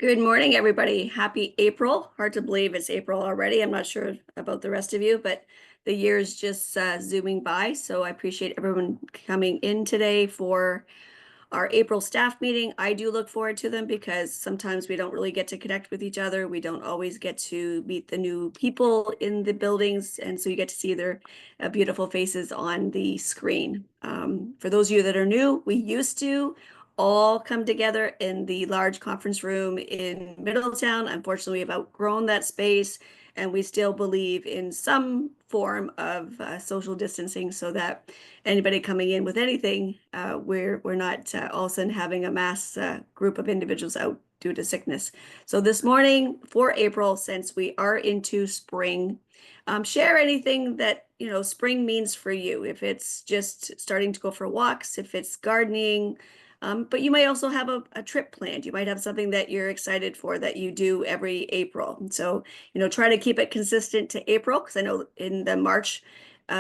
Good morning, everybody. Happy April. Hard to believe it's April already. I'm not sure about the rest of you, but the year is just zooming by. So I appreciate everyone coming in today for our April staff meeting. I do look forward to them because sometimes we don't really get to connect with each other. We don't always get to meet the new people in the buildings. And so you get to see their beautiful faces on the screen. For those of you that are new, we used to all come together in the large conference room in Middletown. Unfortunately, we've outgrown that space, and we still believe in some form of social distancing so that anybody coming in with anything, we're not all of a sudden having a mass group of individuals out due to sickness. So this morning for April, since we are into spring, share anything that spring means for you. If it's just starting to go for walks, if it's gardening, but you might also have a trip planned. You might have something that you're excited for that you do every April. So, try to keep it consistent to April, because I know in the March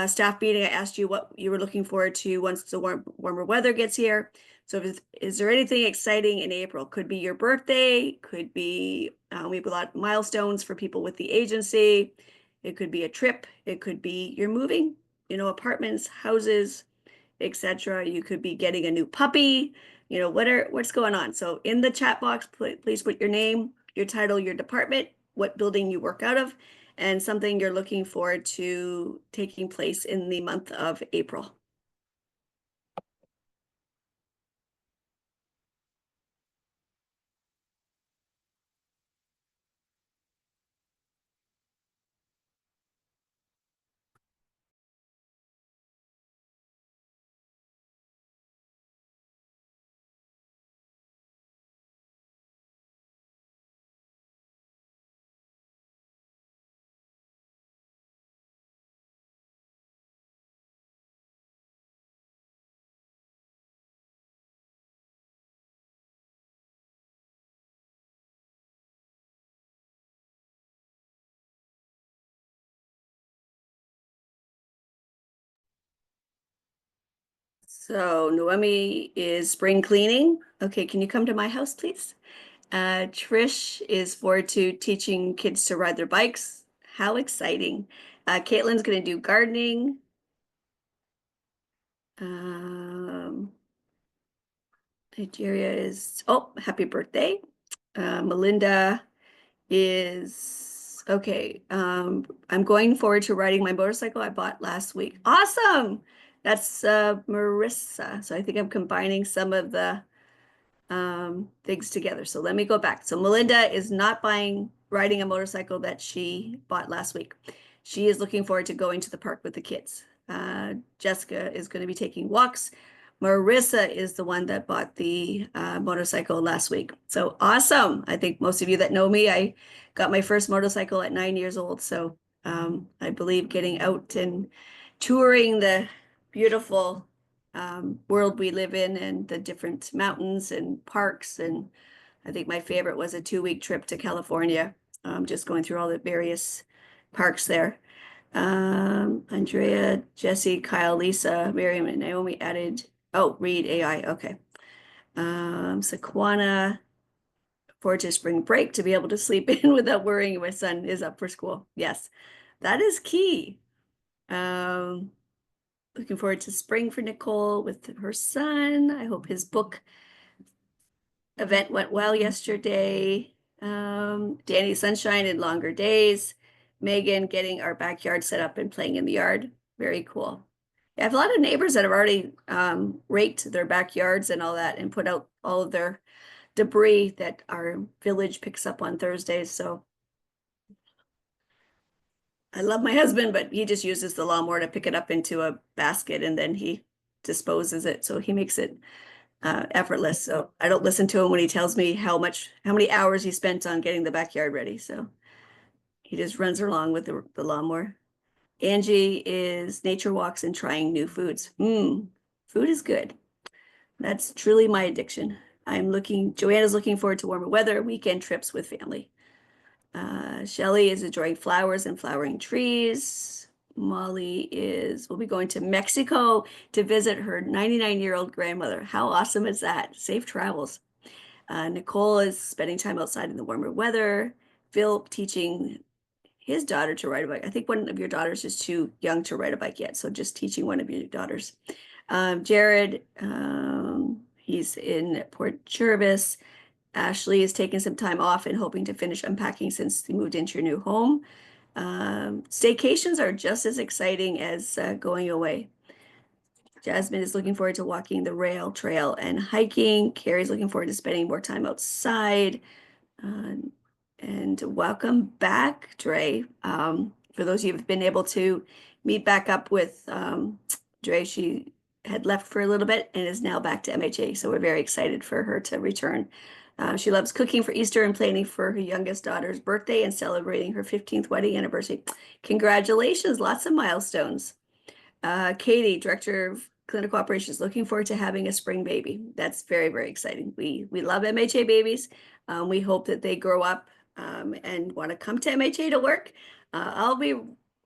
staff meeting, I asked you what you were looking forward to once the warmer weather gets here. So is there anything exciting in April? Could be your birthday, could be, we have a lot of milestones for people with the agency. It could be a trip. It could be you're moving, apartments, houses, etc. You could be getting a new puppy, what's going on. So in the chat box, please put your name, your title, your department, what building you work out of, and something you're looking forward to taking place in the month of April. So Noemi is spring cleaning. Okay, can you come to my house, please? Trish is forward to teaching kids to ride their bikes. How exciting. Caitlin's going to do gardening. Nigeria is, oh, happy birthday. Melinda is, okay. I'm going forward to riding my motorcycle I bought last week. Awesome. That's Marissa. So I think I'm combining some of the things together. So let me go back. So Melinda is not riding a motorcycle that she bought last week. She is looking forward to going to the park with the kids. Jessica is going to be taking walks. Marissa is the one that bought the motorcycle last week. So awesome. I think most of you that know me, I got my first motorcycle at 9 years old. So I believe getting out and touring the beautiful world we live in and the different mountains and parks. And I think my favorite was a 2-week trip to California, just going through all the various parks there. Andrea, Jesse, Kyle, Lisa, Miriam, and Naomi added, oh, Read AI, okay. Sequana, forward to spring break to be able to sleep in without worrying my son is up for school. Yes, that is key. Looking forward to spring for Nicole with her son. I hope his book event went well yesterday. Danny Sunshine and Longer Days. Megan getting our backyard set up and playing in the yard. Very cool. I have a lot of neighbors that have already raked their backyards and all that and put out all of their debris that our village picks up on Thursdays. So I love my husband, but he just uses the lawnmower to pick it up into a basket and then he disposes it. So he makes it effortless. So I don't listen to him when he tells me how many hours he spent on getting the backyard ready. So he just runs along with the lawnmower. Angie is nature walks and trying new foods. Food is good. That's truly my addiction. Joanna's looking forward to warmer weather, weekend trips with family. Shelly is enjoying flowers and flowering trees. Molly will be going to Mexico to visit her 99-year-old grandmother. How awesome is that? Safe travels. Nicole is spending time outside in the warmer weather. Phil teaching his daughter to ride a bike. I think one of your daughters is too young to ride a bike yet, so just teaching one of your daughters. Jared, he's in Port Jervis. Ashley is taking some time off and hoping to finish unpacking since you moved into your new home. Staycations are just as exciting as going away. Jasmine is looking forward to walking the rail trail and hiking. Carrie's looking forward to spending more time outside. And welcome back, Dre. For those of you who've been able to meet back up with Dre, she had left for a little bit and is now back to MHA. So we're very excited for her to return. She loves cooking for Easter and planning for her youngest daughter's birthday and celebrating her 15th wedding anniversary. Congratulations, lots of milestones. Katie, Director of Clinical Operations, looking forward to having a spring baby. That's very, very exciting. We love MHA babies. We hope that they grow up and want to come to MHA to work. I'll be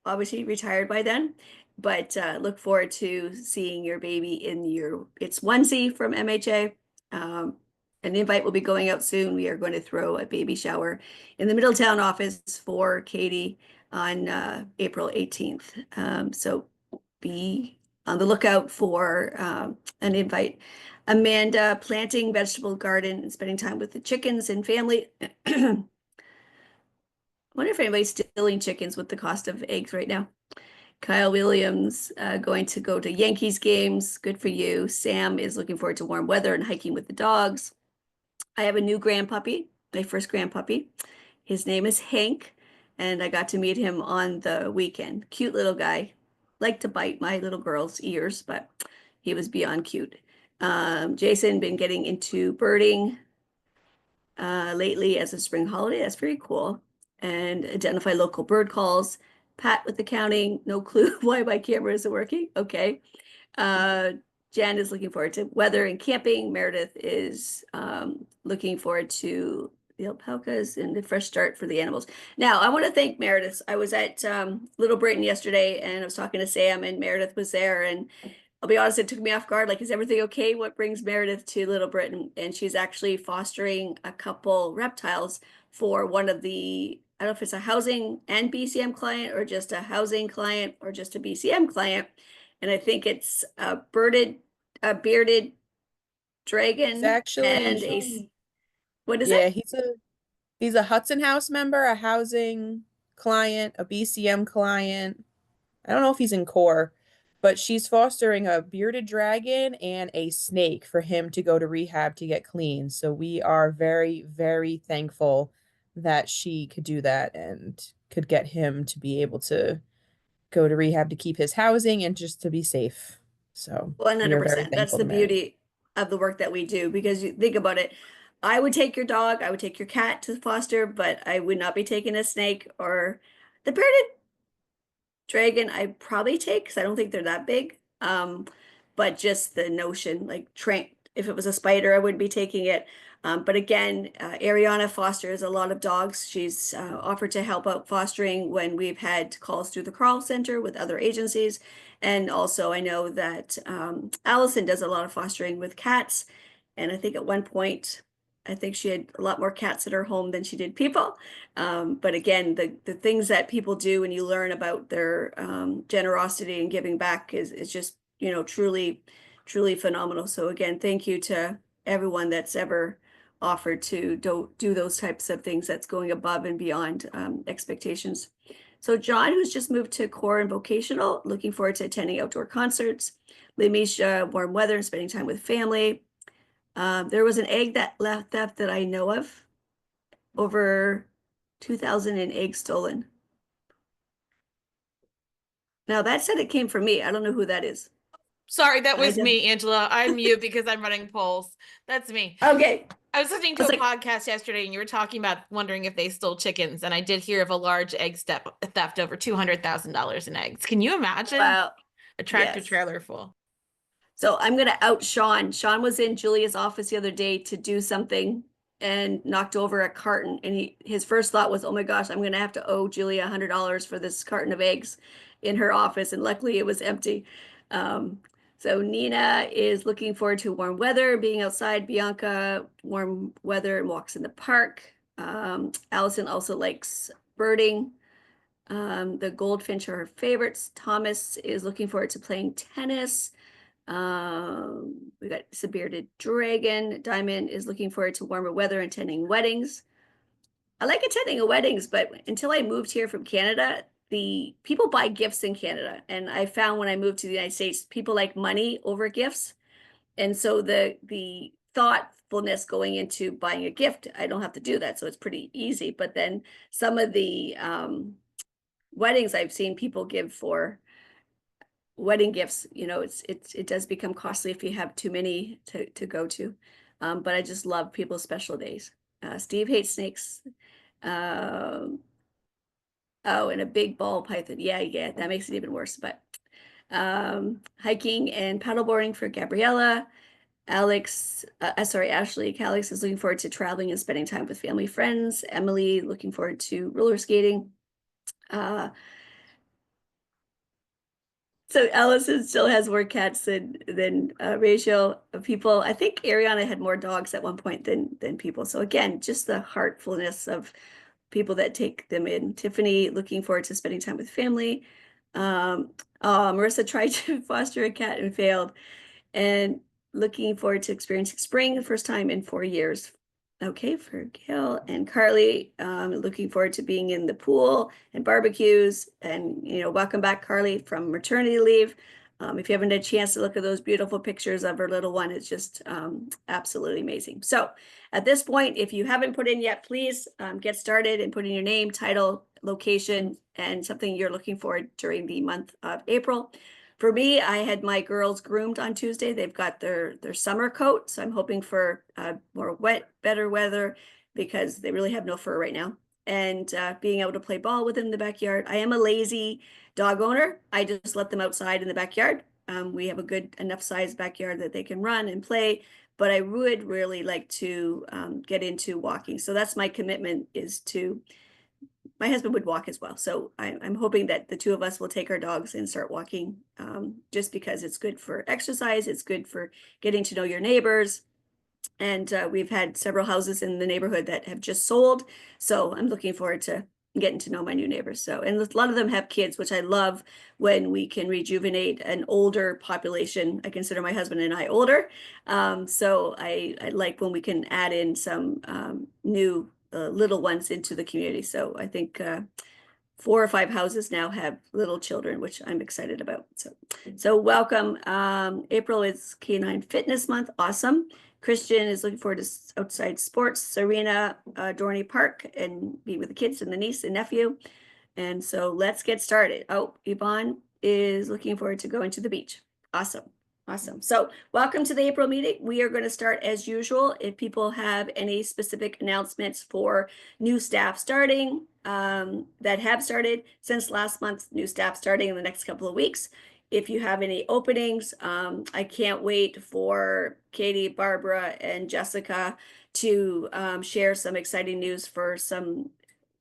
obviously retired by then, but look forward to seeing your baby in its onesie from MHA. An invite will be going out soon. We are going to throw a baby shower in the Middletown office for Katie on April 18th. So be on the lookout for an invite. Amanda, planting vegetable garden and spending time with the chickens and family. I wonder if anybody's stealing chickens with the cost of eggs right now. Kyle Williams, going to go to Yankees games. Good for you. Sam is looking forward to warm weather and hiking with the dogs. I have a new grandpuppy, my first grandpuppy. His name is Hank, and I got to meet him on the weekend. Cute little guy. Liked to bite my little girl's ears, but he was beyond cute. Jason been getting into birding lately as a spring holiday. That's very cool. And identify local bird calls. Pat with accounting, no clue why my camera isn't working. Okay. Jan is looking forward to weather and camping. Meredith is looking forward to the alpacas and the fresh start for the animals. Now, I want to thank Meredith. I was at Little Britain yesterday and I was talking to Sam and Meredith was there. And I'll be honest, it took me off guard. Like, is everything okay? What brings Meredith to Little Britain? And she's actually fostering a couple reptiles for one of the, I don't know if it's a housing and BCM client or just a housing client or just a BCM client. And I think it's a bearded dragon It's actually, and what is yeah, it? he's a Hudson House member, a housing client, a BCM client. I don't know if he's in core, but she's fostering a bearded dragon and a snake for him to go to rehab to get clean. So we are very, very thankful that she could do that and could get him to be able to go to rehab to keep his housing and just to be safe. So we are very 100%. That's thankful the to Meredith. beauty of the work that we do because you think about it. I would take your dog, I would take your cat to foster, but I would not be taking a snake or the bearded dragon I probably take because I don't think they're that big. But just the notion, like train, if it was a spider, I wouldn't be taking it. But again, Ariana fosters a lot of dogs. She's offered to help out fostering when we've had calls through the Carl Center with other agencies. And also, I know that Allison does a lot of fostering with cats. And I think at one point, I think she had a lot more cats at her home than she did people. But again, the things that people do and you learn about their generosity and giving back is just, truly, truly phenomenal. So again, thank you to everyone that's ever offered to do those types of things that's going above and beyond expectations. So John, who's just moved to core and vocational, looking forward to attending outdoor concerts. Lamisha, warm weather and spending time with family. There was an egg that left theft that I know of. Over 2,000 in eggs stolen. Now that said it came from me. I don't know who that is. Sorry, that I was did. me, Angela. I'm mute because I'm running polls. That's me. Okay. I was listening I to was a like, podcast yesterday and you were talking about wondering if they stole chickens. And I did hear of a large egg theft over $200,000 in eggs. Can you imagine? wow. A tractor Yes. trailer full. So I'm going to out Sean. Sean was in Julia's office the other day to do something and knocked over a carton. And his first thought was, oh my gosh, I'm going to have to owe Julia $100 for this carton of eggs in her office. And luckily it was empty. So Nina is looking forward to warm weather, being outside. Bianca, warm weather and walks in the park. Allison also likes birding. The goldfinch are her favorites. Thomas is looking forward to playing tennis. We got the bearded dragon. Diamond is looking forward to warmer weather and attending weddings. I like attending weddings, but until I moved here from Canada, the people buy gifts in Canada. And I found when I moved to the United States, people like money over gifts. And so the thoughtfulness going into buying a gift, I don't have to do that. So it's pretty easy. But then some of the weddings I've seen people give for wedding gifts, you know, it does become costly if you have too many to go to. But I just love people's special days. Steve hates snakes. Oh, and a big ball python. Yeah, that makes it even worse. But hiking and paddleboarding for Gabriella. Ashley Calix is looking forward to traveling and spending time with family friends. Emily looking forward to roller skating. So Allison still has more cats than ratio of people. I think Ariana had more dogs at one point than people. So again, just the heartfulness of people that take them in. Tiffany looking forward to spending time with family. Marissa tried to foster a cat and failed, and looking forward to experiencing spring the first time in 4 years. Okay, for Gail and Carly, looking forward to being in the pool and barbecues, and welcome back, Carly, from maternity leave. If you haven't had a chance to look at those beautiful pictures of her little one, it's just absolutely amazing. So at this point, if you haven't put in yet, please get started and put in your name, title, location, and something you're looking for during the month of April. For me, I had my girls groomed on Tuesday. They've got their summer coat, so I'm hoping for more better weather because they really have no fur right now. And being able to play ball within the backyard. I am a lazy dog owner. I just let them outside in the backyard. We have a good enough sized backyard that they can run and play, but I would really like to get into walking. So that's my commitment, is to, my husband would walk as well. So I'm hoping that the two of us will take our dogs and start walking, just because it's good for exercise. It's good for getting to know your neighbors. And we've had several houses in the neighborhood that have just sold. So I'm looking forward to getting to know my new neighbors. So, and a lot of them have kids, which I love when we can rejuvenate an older population. I consider my husband and I older. So I like when we can add in some new little ones into the community. So I think 4 or 5 houses now have little children, which I'm excited about. So welcome. April is Canine Fitness Month. Awesome. Christian is looking forward to outside sports. Serena, Dorney Park, and being with the kids and the niece and nephew. And so let's get started. Oh, Yvonne is looking forward to going to the beach. Awesome. Awesome. So welcome to the April meeting. We are going to start as usual. If people have any specific announcements for new staff starting, that have started since last month, new staff starting in the next couple of weeks. If you have any openings, I can't wait for Katie, Barbara, and Jessica to share some exciting news for some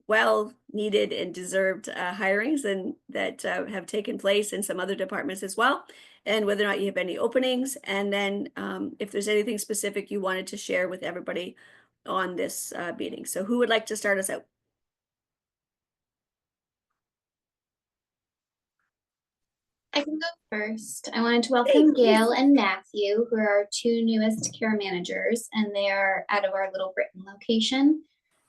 well-needed and deserved hirings and that have taken place in some other departments as well, and whether or not you have any openings. And then if there's anything specific you wanted to share with everybody on this meeting. So who would like to start us out? I can go first. I wanted to welcome Gail and Matthew, who are our 2 newest care managers, and they are out of our Little Britain location.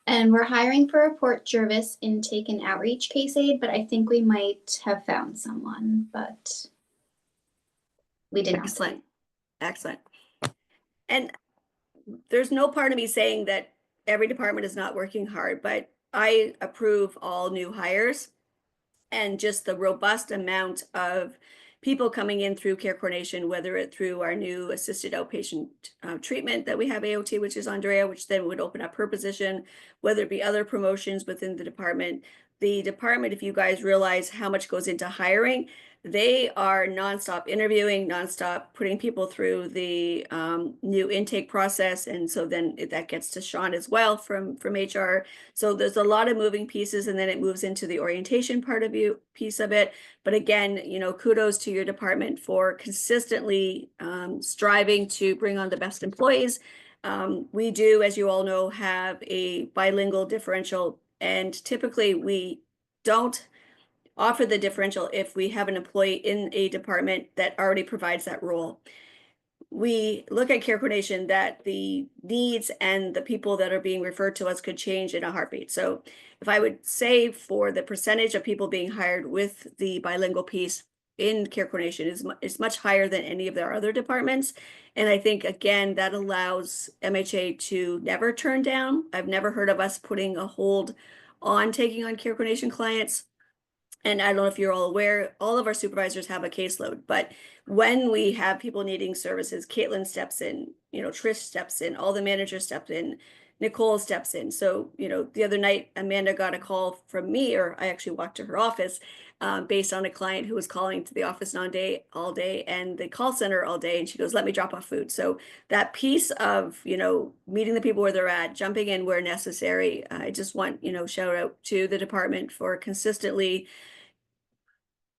And we're hiring for a Port Jervis intake and outreach case aide, but I think we might have found someone, but we did not. Excellent. Excellent. And there's no part of me saying that every department is not working hard, but I approve all new hires, and just the robust amount of people coming in through care coordination, whether it through our new assisted outpatient treatment that we have AOT, which is Andrea, which then would open up her position, whether it be other promotions within the department. the department, if you guys realize how much goes into hiring, they are nonstop interviewing, nonstop putting people through the new intake process. And so then that gets to Sean as well from HR. So there's a lot of moving pieces, and then it moves into the orientation piece of it. But again, kudos to your department for consistently striving to bring on the best employees. We do, as you all know, have a bilingual differential, and typically we don't offer the differential if we have an employee in a department that already provides that role. We look at Care Coordination that the needs and the people that are being referred to us could change in a heartbeat. So if I would say for the percentage of people being hired with the bilingual piece in Care Coordination is much higher than any of their other departments. And I think, again, that allows MHA to never turn down. I've never heard of us putting a hold on taking on Care Coordination clients. And I don't know if you're all aware, all of our supervisors have a caseload, but when we have people needing services, Caitlin steps in, Trish steps in, all the managers step in, Nicole steps in. So, the other night, Amanda got a call from me, or I actually walked to her office based on a client who was calling to the office all day and the call center all day. And she goes, let me drop off food. So that piece of, meeting the people where they're at, jumping in where necessary. I just want, shout out to the department for consistently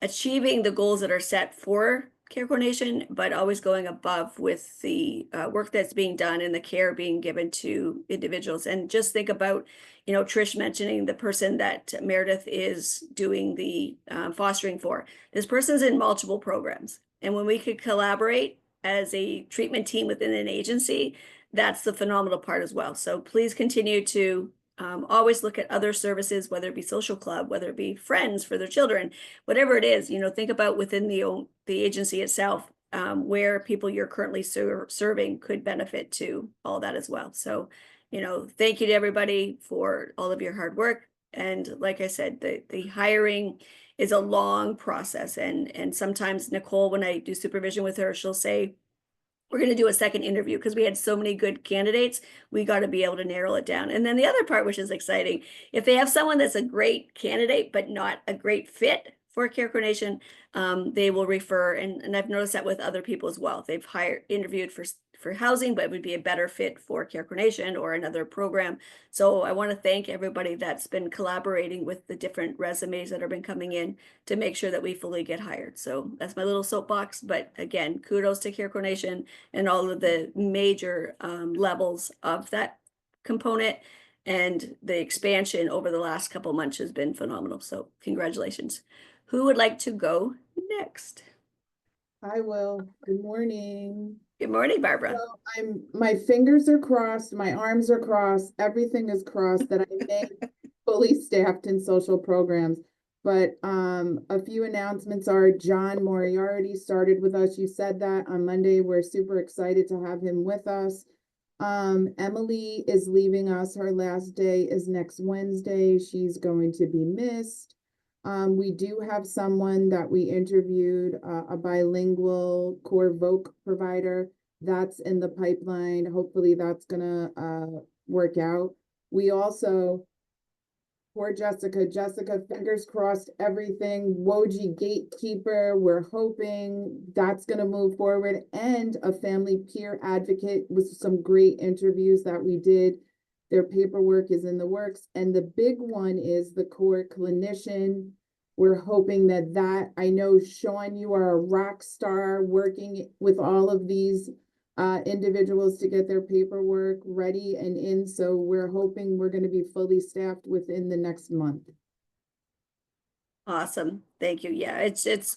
achieving the goals that are set for Care Coordination, but always going above with the work that's being done and the care being given to individuals. And just think about, Trish mentioning the person that Meredith is doing the fostering for. This person's in multiple programs. And when we could collaborate as a treatment team within an agency, that's the phenomenal part as well. So please continue to always look at other services, whether it be social club, whether it be friends for their children, whatever it is, think about within the agency itself, where people you're currently serving could benefit to all that as well. So, thank you to everybody for all of your hard work. And like I said, the hiring is a long process. And sometimes Nicole, when I do supervision with her, she'll say, we're going to do a second interview because we had so many good candidates. We got to be able to narrow it down. And then the other part, which is exciting, if they have someone that's a great candidate, but not a great fit for Care Coordination, they will refer. And I've noticed that with other people as well. They've interviewed for housing, but it would be a better fit for Care Coordination or another program. So I want to thank everybody that's been collaborating with the different resumes that have been coming in to make sure that we fully get hired. So that's my little soapbox. But again, kudos to Care Coordination and all of the major levels of that component. And the expansion over the last couple months has been phenomenal. So congratulations. Who would like to go next? I will. Good morning. Good morning, Barbara. So my fingers are crossed, my arms are crossed, everything is crossed that I may fully staffed in social programs. But a few announcements are John Moriarty started with us. You said that on Monday. We're super excited to have him with us. Emily is leaving us. Her last day is next Wednesday. She's going to be missed. We do have someone that we interviewed, a bilingual core voc provider that's in the pipeline. Hopefully that's gonna work out. We also, poor Jessica, fingers crossed, everything, Woji gatekeeper, we're hoping that's gonna move forward, and a family peer advocate with some great interviews that we did. Their paperwork is in the works. And the big one is the core clinician. We're hoping that I know, Sean, you are a rock star working with all of these individuals to get their paperwork ready and in. So we're hoping we're going to be fully staffed within the next month. Awesome. Thank you. Yeah, it's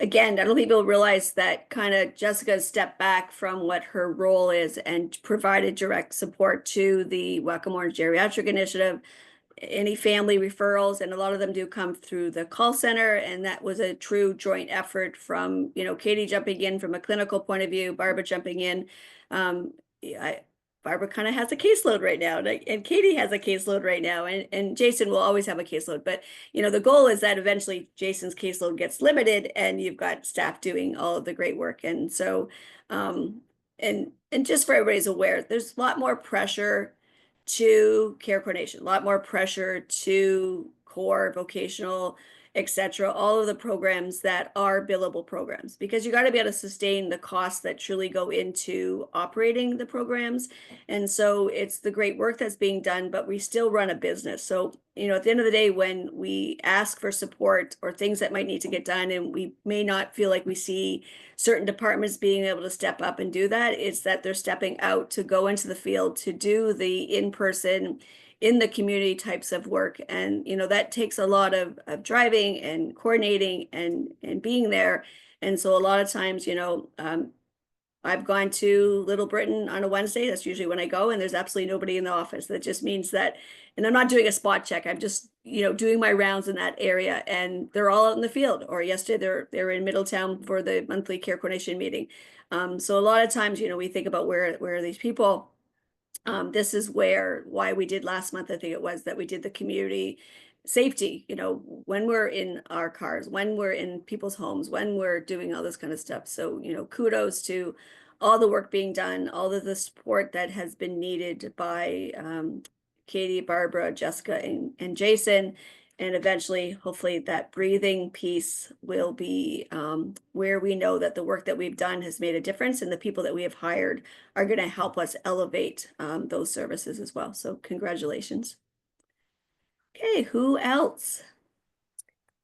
again, I don't think people realize that kind of Jessica stepped back from what her role is and provided direct support to the Welcome Orange Geriatric Initiative, any family referrals, and a lot of them do come through the call center. And that was a true joint effort from, Katie jumping in from a clinical point of view, Barbara jumping in. Barbara kind of has a caseload right now, and Katie has a caseload right now, and Jason will always have a caseload. But, the goal is that eventually Jason's caseload gets limited and you've got staff doing all of the great work. And so, and just for everybody's aware, there's a lot more pressure to care coordination, a lot more pressure to core, vocational, etc. All of the programs that are billable programs, because you got to be able to sustain the costs that truly go into operating the programs. And so it's the great work that's being done, but we still run a business. So, at the end of the day, when we ask for support or things that might need to get done, and we may not feel like we see certain departments being able to step up and do that, it's that they're stepping out to go into the field to do the in-person, in the community types of work. And that takes a lot of driving and coordinating and being there. And so a lot of times, I've gone to Little Britain on a Wednesday. That's usually when I go, and there's absolutely nobody in the office. That just means that, and I'm not doing a spot check. I'm just, doing my rounds in that area, and they're all out in the field. Or yesterday, they're in Middletown for the monthly care coordination meeting. So a lot of times, we think about where are these people. This is why we did last month, I think it was, that we did the community safety, when we're in our cars, when we're in people's homes, when we're doing all this kind of stuff. So, kudos to all the work being done, all of the support that has been needed by Katie, Barbara, Jessica, and Jason. And eventually, hopefully, that breathing piece will be where we know that the work that we've done has made a difference, and the people that we have hired are going to help us elevate those services as well. So congratulations. Okay, who else?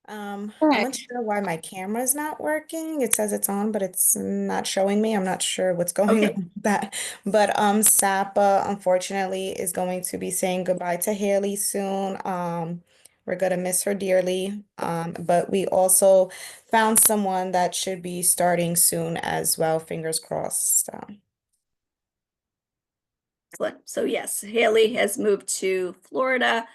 I'm not sure why my camera's not working. It says it's on, but it's not showing me. I'm not sure what's going Okay. on with that. But Sapa, unfortunately, is going to be saying goodbye to Haley soon. We're gonna miss her dearly. But we also found someone that should be starting soon as well. Fingers crossed. Excellent. So yes, Haley has moved to Florida.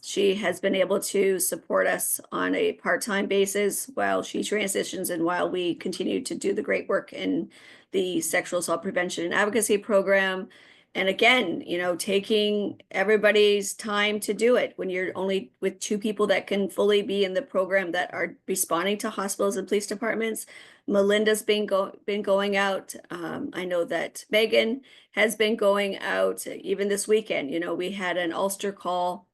She has been able to support us on a part-time basis while she transitions and while we continue to do the great work in the sexual assault prevention and advocacy program. And again, taking everybody's time to do it when you're only with two people that can fully be in the program that are responding to hospitals and police departments. Melinda's been going out. I know that Megan has been going out even this weekend. We had an Ulster call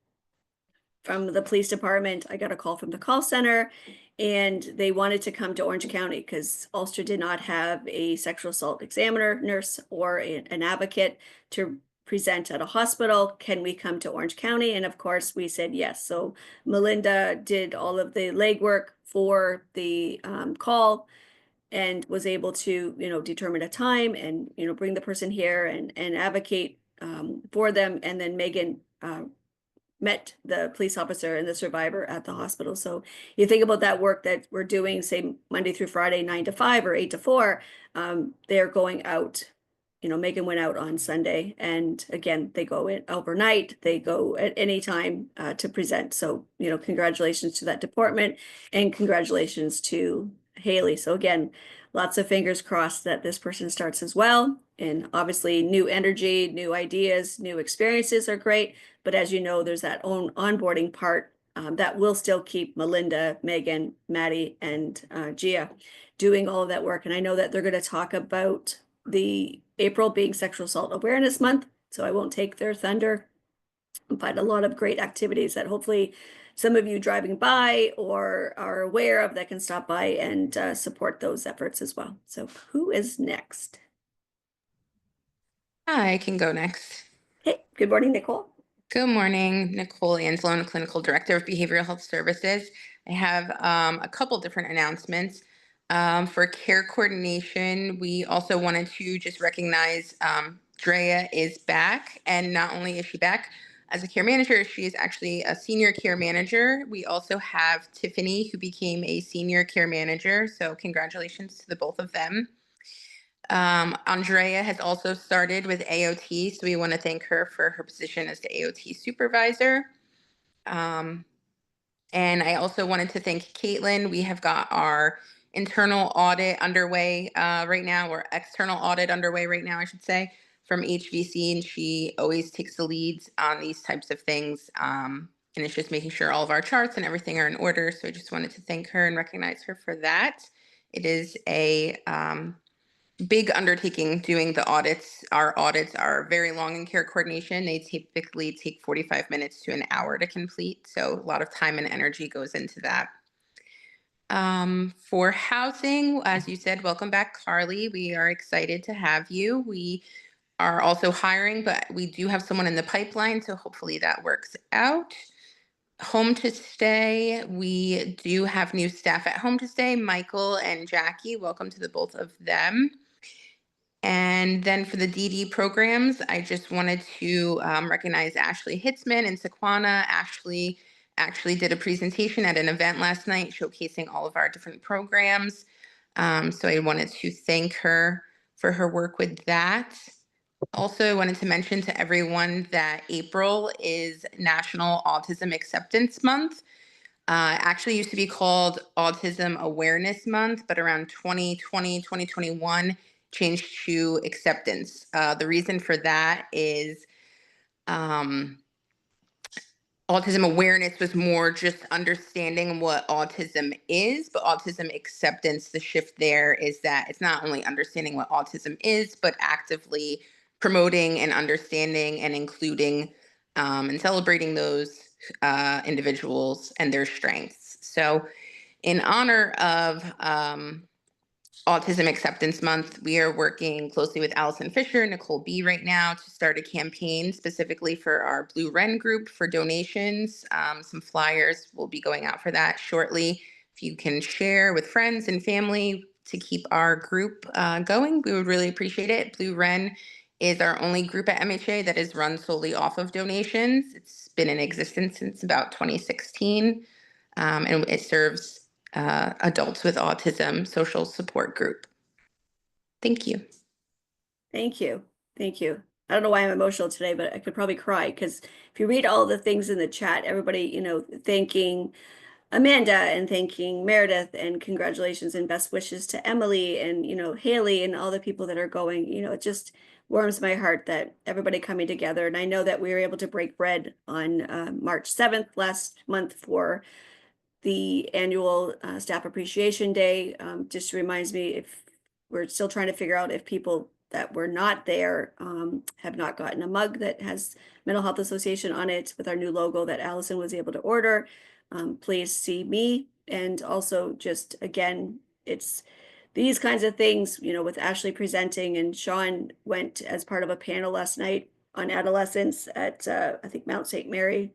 from the police department. I got a call from the call center, and they wanted to come to Orange County because Ulster did not have a sexual assault examiner, nurse, or an advocate to present at a hospital. Can we come to Orange County? And of course, we said yes. So Melinda did all of the legwork for the call and was able to, determine a time and, bring the person here and advocate for them. And then Megan met the police officer and the survivor at the hospital. So you think about that work that we're doing, say Monday through Friday, 9 to 5 or 8 to 4, they're going out. Megan went out on Sunday, and again, they go in overnight. They go at any time to present. So, congratulations to that department, and congratulations to Haley. So again, lots of fingers crossed that this person starts as well. And obviously, new energy, new ideas, new experiences are great. But as you know, there's that own onboarding part that will still keep Melinda, Megan, Maddie, and Gia doing all of that work. And I know that they're going to talk about the April being Sexual Assault Awareness Month, so I won't take their thunder, but a lot of great activities that hopefully some of you driving by or are aware of that can stop by and support those efforts as well. So who is next? I can go next. Hey, good morning, Nicole. Good morning, Nicole Anzalone, Clinical Director of Behavioral Health Services. I have a couple different announcements. For care coordination, we also wanted to just recognize Drea is back, and not only is she back as a care manager, she is actually a senior care manager. We also have Tiffany, who became a senior care manager, so congratulations to the both of them. Andrea has also started with AOT, so we want to thank her for her position as the AOT supervisor. And I also wanted to thank Caitlin. We have got our internal audit underway right now, or external audit underway right now, I should say, from HVC, and she always takes the leads on these types of things. And it's just making sure all of our charts and everything are in order. So I just wanted to thank her and recognize her for that. It is a big undertaking doing the audits. Our audits are very long in care coordination. They typically take 45 minutes to an hour to complete. So a lot of time and energy goes into that. For housing, as you said, welcome back, Carly. We are excited to have you. We are also hiring, but we do have someone in the pipeline, so hopefully that works out. Home to stay, we do have new staff at home to stay, Michael and Jackie. Welcome to the both of them. And then for the DD programs, I just wanted to recognize Ashley Hitzman and Sequana. Ashley actually did a presentation at an event last night showcasing all of our different programs. So I wanted to thank her for her work with that. Also, I wanted to mention to everyone that April is National Autism Acceptance Month. Actually used to be called Autism Awareness Month, but around 2020, 2021, changed to acceptance. The reason for that is autism awareness was more just understanding what autism is, but autism acceptance, the shift there is that it's not only understanding what autism is, but actively promoting and understanding and including and celebrating those individuals and their strengths. So in honor of Autism Acceptance Month, we are working closely with Allison Fisher and Nicole B right now to start a campaign specifically for our Blue Wren group for donations. Some flyers will be going out for that shortly. If you can share with friends and family to keep our group going, we would really appreciate it. Blue Wren is our only group at MHA that is run solely off of donations. It's been in existence since about 2016, and it serves adults with autism social support group. Thank you. Thank you. Thank you. I don't know why I'm emotional today, but I could probably cry because if you read all the things in the chat, everybody, thanking Amanda and thanking Meredith and congratulations and best wishes to Emily and, Haley and all the people that are going, it just warms my heart that everybody coming together. And I know that we were able to break bread on March 7th last month for the annual Staff Appreciation Day. Just reminds me if we're still trying to figure out if people that were not there have not gotten a mug that has Mental Health Association on it with our new logo that Allison was able to order. Please see me. And also just, again, it's these kinds of things, with Ashley presenting, and Sean went as part of a panel last night on adolescence at, I think, Mount St. Mary.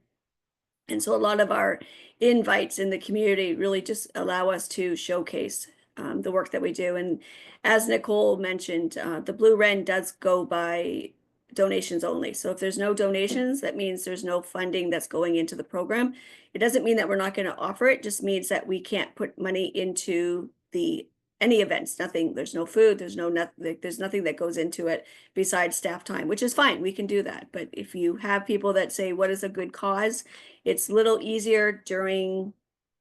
And so a lot of our invites in the community really just allow us to showcase the work that we do. And as Nicole mentioned, the Blue Wren does go by donations only. So if there's no donations, that means there's no funding that's going into the program. It doesn't mean that we're not going to offer it, just means that we can't put money into any events. Nothing, there's no food, there's nothing that goes into it besides staff time, which is fine. We can do that. But if you have people that say, what is a good cause? It's a little easier during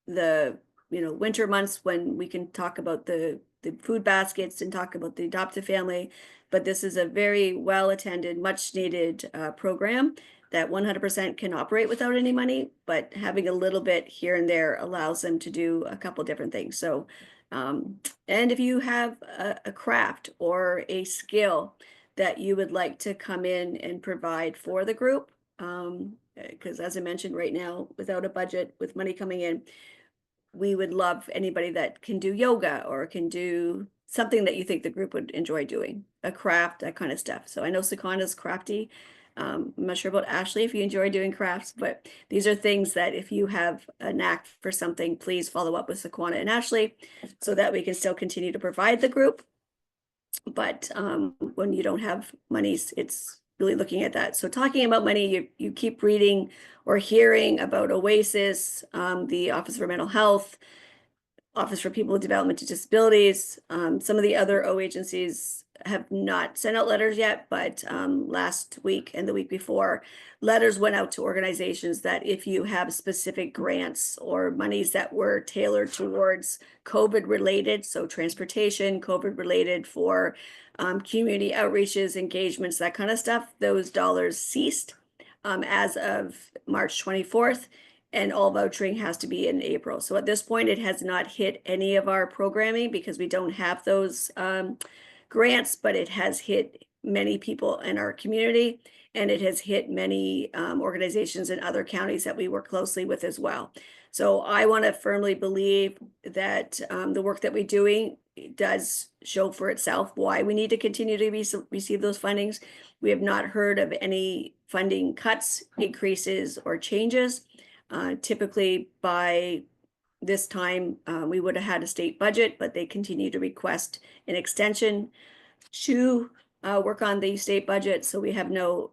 the winter months when we can talk about the food baskets and talk about the adoptive family. But this is a very well attended, much needed program that 100% can operate without any money, but having a little bit here and there allows them to do a couple different things. So, and if you have a craft or a skill that you would like to come in and provide for the group, because as I mentioned right now, without a budget, with money coming in, we would love anybody that can do yoga or can do something that you think the group would enjoy doing, a craft, that kind of stuff. So I know Sequana's crafty. I'm not sure about Ashley if you enjoy doing crafts, but these are things that if you have a knack for something, please follow up with Sequana and Ashley so that we can still continue to provide the group. But when you don't have monies, it's really looking at that. So talking about money, you keep reading or hearing about OASIS, the Office for Mental Health, Office for People with Developmental Disabilities. Some of the other O agencies have not sent out letters yet, but last week and the week before, letters went out to organizations that if you have specific grants or monies that were tailored towards COVID related, so transportation, COVID related for community outreaches, engagements, that kind of stuff, those dollars ceased as of March 24th. And all vouchering has to be in April. So at this point, it has not hit any of our programming because we don't have those grants, but it has hit many people in our community, and it has hit many organizations in other counties that we work closely with as well. So I want to firmly believe that the work that we're doing does show for itself why we need to continue to receive those fundings. We have not heard of any funding cuts, increases, or changes. Typically by this time, we would have had a state budget, but they continue to request an extension to work on the state budget. So we have no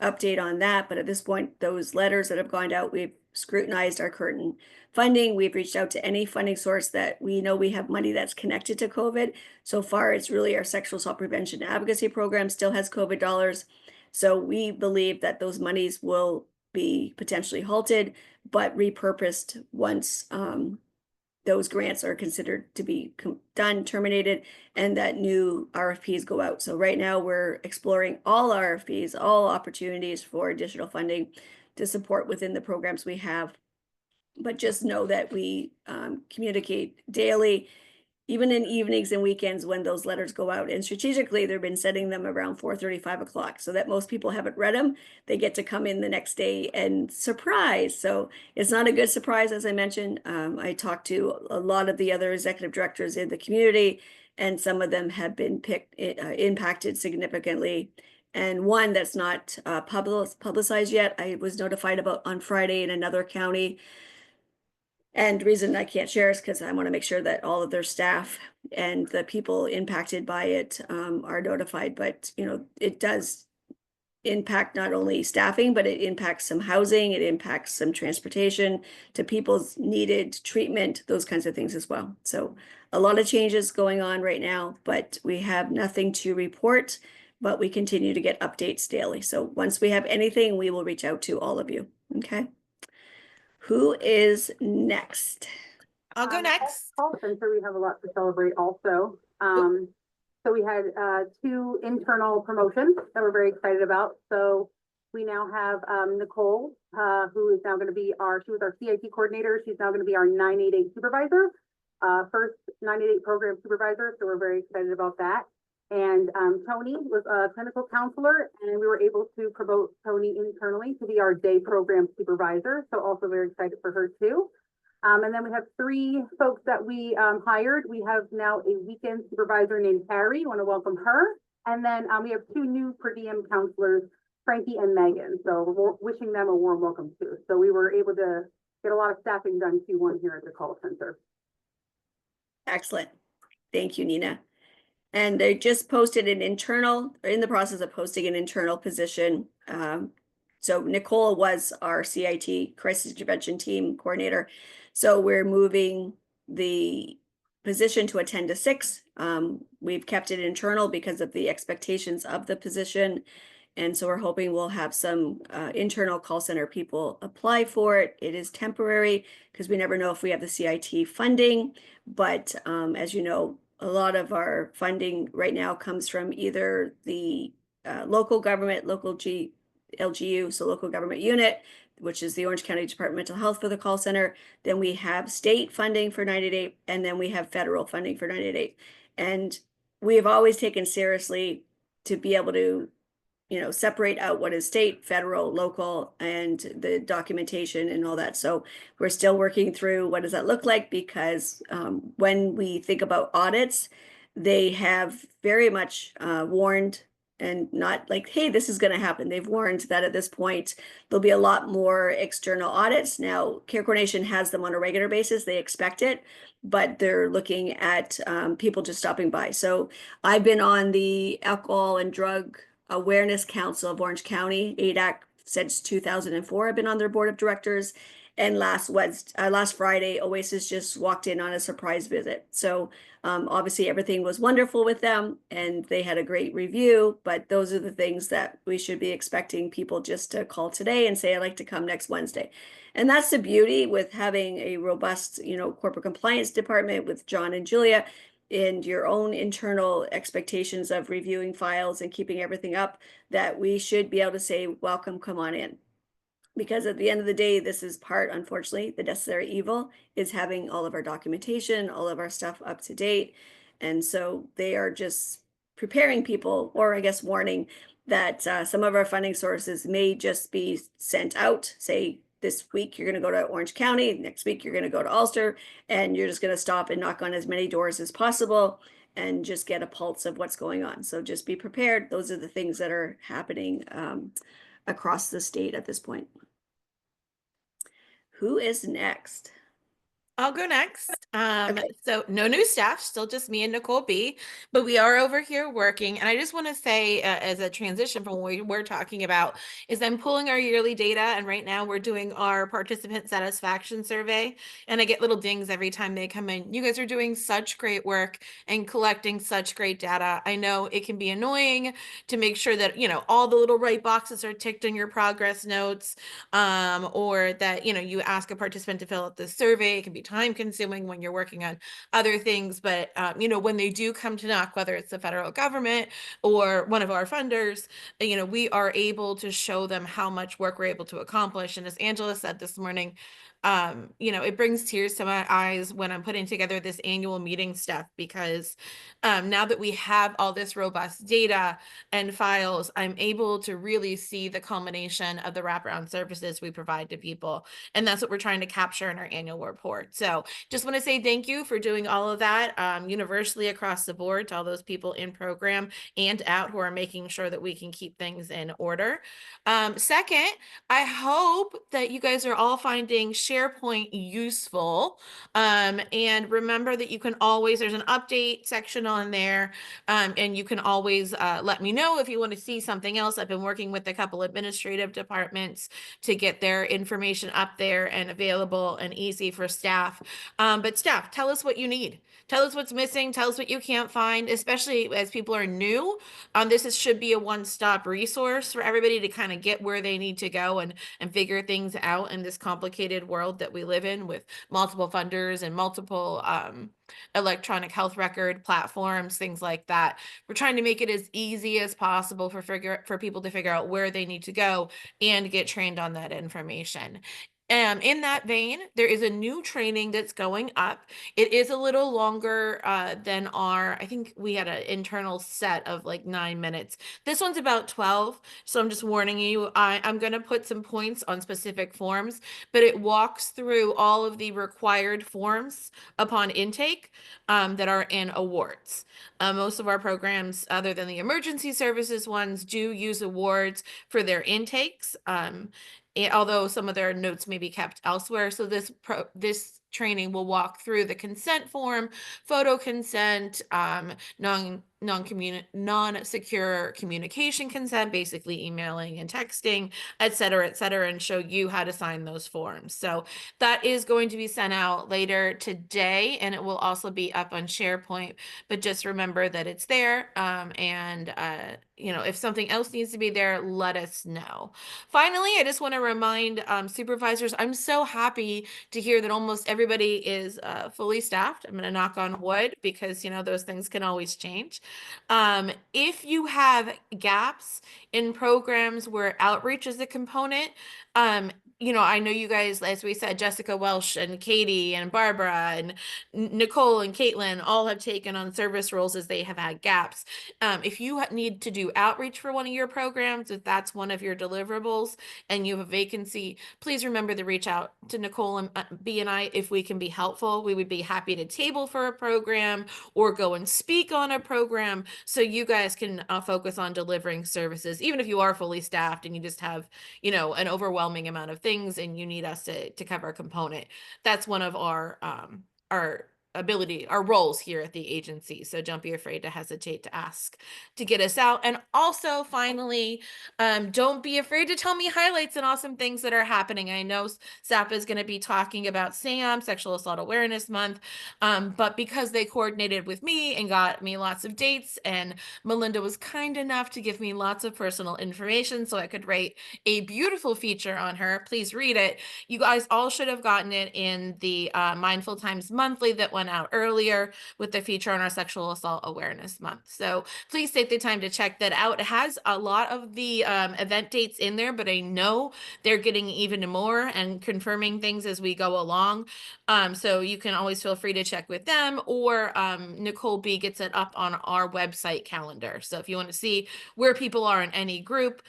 update on that. But at this point, those letters that have gone out, we've scrutinized our current funding. We've reached out to any funding source that we know we have money that's connected to COVID. So far, it's really our sexual assault prevention advocacy program still has COVID dollars. So we believe that those monies will be potentially halted, but repurposed once those grants are considered to be done, terminated, and that new RFPs go out. So right now we're exploring all RFPs, all opportunities for additional funding to support within the programs we have. But just know that we communicate daily, even in evenings and weekends when those letters go out. And strategically, they've been sending them around 4:30, 5 o'clock, so that most people haven't read them. They get to come in the next day and surprise. So it's not a good surprise, as I mentioned. I talked to a lot of the other executive directors in the community, and some of them have been impacted significantly. And one that's not publicized yet, I was notified about on Friday in another county. And the reason I can't share is because I want to make sure that all of their staff and the people impacted by it are notified. But, you know, it does impact not only staffing, but it impacts some housing, it impacts some transportation to people's needed treatment, those kinds of things as well. So a lot of changes going on right now, but we have nothing to report, but we continue to get updates daily. So once we have anything, we will reach out to all of you. Okay. Who is next? I'll go next. I'm sure we have a lot to celebrate also. So we had 2 internal promotions that we're very excited about. So we now have Nicole, who is now going to be she was our CIT coordinator. She's now going to be our 988 supervisor, first 988 program supervisor. So we're very excited about that. And Tony was a clinical counselor, and we were able to promote Tony internally to be our day program supervisor. So also very excited for her too. And then we have 3 folks that we hired. We have now a weekend supervisor named Carrie. I want to welcome her. And then we have 2 new per diem counselors, Frankie and Megan. So we're wishing them a warm welcome too. So we were able to get a lot of staffing done Q1 here at the call center. Excellent. Thank you, Nina. And they just posted an internal, or in the process of posting an internal position. So Nicole was our CIT, Crisis Intervention Team Coordinator. So we're moving the position to a 10 to 6. We've kept it internal because of the expectations of the position. And so we're hoping we'll have some internal call center people apply for it. It is temporary because we never know if we have the CIT funding. But as you know, a lot of our funding right now comes from either the local government, LGU, so local government unit, which is the Orange County Department of Mental Health for the call center. Then we have state funding for 988, and then we have federal funding for 988. And we have always taken seriously to be able to, you know, separate out what is state, federal, local, and the documentation and all that. So we're still working through what does that look like, because when we think about audits, they have very much warned, and not like, hey, this is going to happen. They've warned that at this point, there'll be a lot more external audits. Now, Care Coordination has them on a regular basis. They expect it, but they're looking at people just stopping by. So I've been on the Alcohol and Drug Awareness Council of Orange County, ADAC, since 2004. I've been on their board of directors. And last Friday, Oasis just walked in on a surprise visit. So obviously everything was wonderful with them and they had a great review, but those are the things that we should be expecting people just to call today and say, I'd like to come next Wednesday. And that's the beauty with having a robust, you know, corporate compliance department with John and Julia, and your own internal expectations of reviewing files and keeping everything up, that we should be able to say, welcome, come on in. Because at the end of the day, this is part, unfortunately, the necessary evil is having all of our documentation, all of our stuff up to date. And so they are just preparing people, or I guess warning that some of our funding sources may just be sent out. Say this week you're going to go to Orange County, next week you're going to go to Ulster, and you're just going to stop and knock on as many doors as possible and just get a pulse of what's going on. So just be prepared. Those are the things that are happening across the state at this point. Who is next? I'll go next. Okay. So no new staff, still just me and Nicole B, but we are over here working. And I just want to say, as a transition from what we're talking about, is I'm pulling our yearly data, and right now we're doing our participant satisfaction survey, and I get little dings every time they come in. You guys are doing such great work and collecting such great data. I know it can be annoying to make sure that, you know, all the little right boxes are ticked in your progress notes, or that, you know, you ask a participant to fill out the survey. It can be time consuming when you're working on other things, but you know, when they do come to knock, whether it's the federal government or one of our funders, you know, we are able to show them how much work we're able to accomplish. And as Angela said this morning, you know, it brings tears to my eyes when I'm putting together this annual meeting stuff, because now that we have all this robust data and files, I'm able to really see the culmination of the wraparound services we provide to people. And that's what we're trying to capture in our annual report. So just want to say thank you for doing all of that universally across the board to all those people in program and out who are making sure that we can keep things in order. Second, I hope that you guys are all finding SharePoint useful. And remember that you can always, there's an update section on there, and you can always let me know if you want to see something else. I've been working with a couple administrative departments to get their information up there and available and easy for staff. But staff, tell us what you need. Tell us what's missing. Tell us what you can't find, especially as people are new. Should be a one-stop resource for everybody to kind of get where they need to go and figure things out in this complicated world that we live in with multiple funders and multiple electronic health record platforms, things like that. We're trying to make it as easy as possible for people to figure out where they need to go and get trained on that information. In that vein, there is a new training that's going up. It is a little longer than I think we had an internal set of like 9 minutes. This one's about 12. So I'm just warning you, I'm going to put some points on specific forms, but it walks through all of the required forms upon intake that are in awards. Most of our programs, other than the emergency services ones, do use awards for their intakes. Although some of their notes may be kept elsewhere. So this training will walk through the consent form, photo consent, non-secure communication consent, basically emailing and texting, et cetera, and show you how to sign those forms. So that is going to be sent out later today, and it will also be up on SharePoint, but just remember that it's there. You know, if something else needs to be there, let us know. Finally, I just want to remind supervisors, I'm so happy to hear that almost everybody is fully staffed. I'm going to knock on wood because, you know, those things can always change. If you have gaps in programs where outreach is a component, you know, I know you guys, as we said, Jessica Welsh and Katie and Barbara and Nicole and Caitlin all have taken on service roles as they have had gaps. If you need to do outreach for one of your programs, if that's one of your deliverables and you have a vacancy, please remember to reach out to Nicole and B and I if we can be helpful. We would be happy to table for a program or go and speak on a program so you guys can focus on delivering services, even if you are fully staffed and you just have, you know, an overwhelming amount of things and you need us to cover a component. That's one of our roles here at the agency. So don't be afraid to hesitate to ask to get us out. And also finally, don't be afraid to tell me highlights and awesome things that are happening. I know SAP is going to be talking about SAM, Sexual Assault Awareness Month, but because they coordinated with me and got me lots of dates, and Melinda was kind enough to give me lots of personal information so I could write a beautiful feature on her. Please read it. You guys all should have gotten it in the Mindful Times Monthly that went one out earlier with the feature on our Sexual Assault Awareness Month. So please take the time to check that out. It has a lot of the event dates in there, but I know they're getting even more and confirming things as we go along. So you can always feel free to check with them, or Nicole B gets it up on our website calendar. So if you want to see where people are in any group,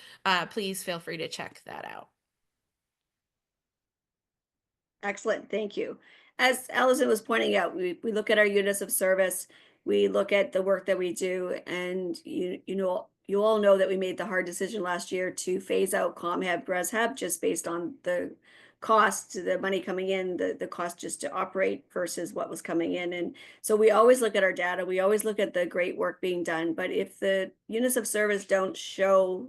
please feel free to check that out. Excellent, thank you. As Allison was pointing out, we look at our units of service, we look at the work that we do, and you all know that we made the hard decision last year to phase out ComHab, ResHab, just based on the cost, the money coming in, the cost just to operate versus what was coming in. And so we always look at our data, we always look at the great work being done, but if the units of service don't show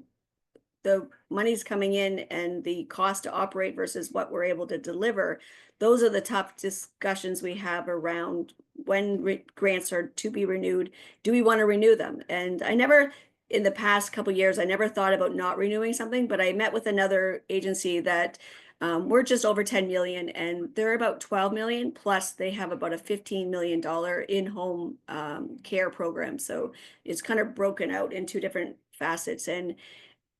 the money's coming in and the cost to operate versus what we're able to deliver, those are the tough discussions we have around when grants are to be renewed. Do we want to renew them? And I never, in the past couple of years, I never thought about not renewing something, but I met with another agency that we're just over 10 million and they're about 12 million, plus they have about a $15 million in-home care program. So it's kind of broken out in two different facets. And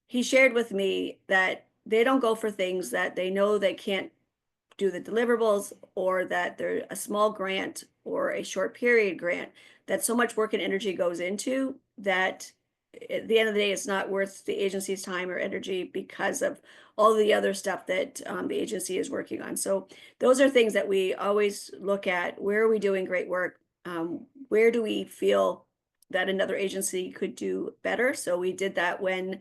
he shared with me that they don't go for things that they know they can't do the deliverables, or that they're a small grant or a short period grant, that so much work and energy goes into that at the end of the day, it's not worth the agency's time or energy because of all the other stuff that the agency is working on. So those are things that we always look at. Where are we doing great work? Where do we feel that another agency could do better? So we did that when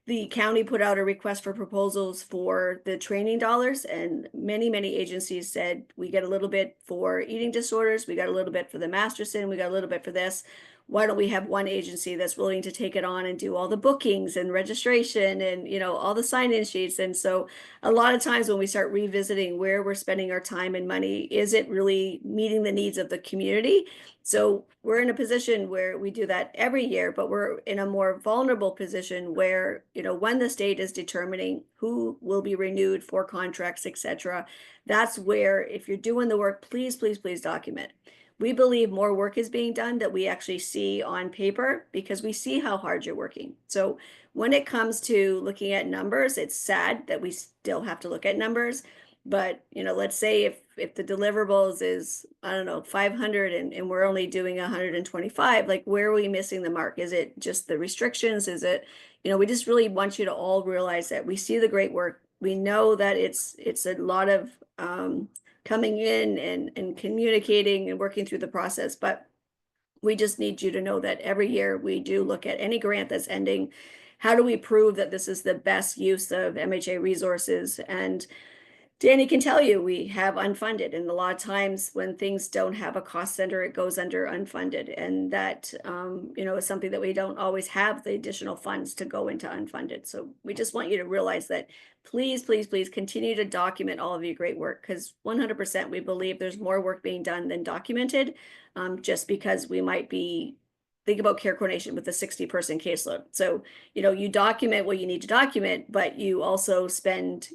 the county put out a request for proposals for the training dollars, and many agencies said, we get a little bit for eating disorders, we got a little bit for the Masterson, we got a little bit for this. Why don't we have one agency that's willing to take it on and do all the bookings and registration and, all the sign-in sheets? And so a lot of times when we start revisiting where we're spending our time and money, is it really meeting the needs of the community? So we're in a position where we do that every year, but we're in a more vulnerable position where, when the state is determining who will be renewed for contracts, etc., that's where, if you're doing the work, please document. We believe more work is being done that we actually see on paper because we see how hard you're working. So when it comes to looking at numbers, it's sad that we still have to look at numbers. But, let's say if the deliverables is, I don't know, 500 and we're only doing 125, like where are we missing the mark? Is it just the restrictions? Is it, we just really want you to all realize that we see the great work. We know that it's a lot of coming in and communicating and working through the process, but we just need you to know that every year we do look at any grant that's ending. How do we prove that this is the best use of MHA resources? And Danny can tell you we have unfunded, and a lot of times when things don't have a cost center, it goes under unfunded, and that is something that we don't always have the additional funds to go into unfunded. So we just want you to realize that please continue to document all of your great work, because 100% we believe there's more work being done than documented, just because we might be think about care coordination with a 60-person caseload. So, you document what you need to document, but you also spend,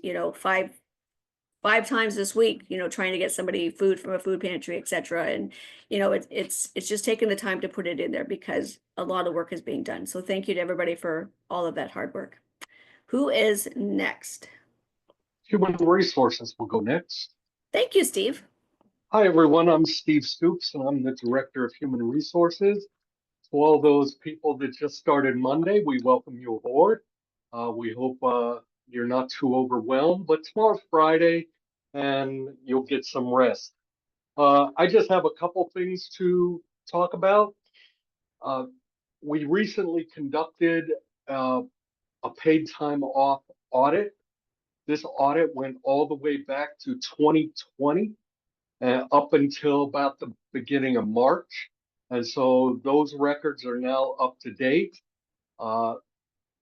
five times this week, trying to get somebody food from a food pantry, etc. And, it's just taking the time to put it in there because a lot of work is being done. So thank you to everybody for all of that hard work. Who is next? Human Resources will go next. Thank you, Steve. Hi, everyone. I'm Steve Stoops, and I'm the Director of Human Resources. To all those people that just started Monday, we welcome you aboard. We hope you're not too overwhelmed, but tomorrow's Friday and you'll get some rest. I just have a couple things to talk about. We recently conducted a paid time off audit. This audit went all the way back to 2020 up until about the beginning of March. And so those records are now up to date.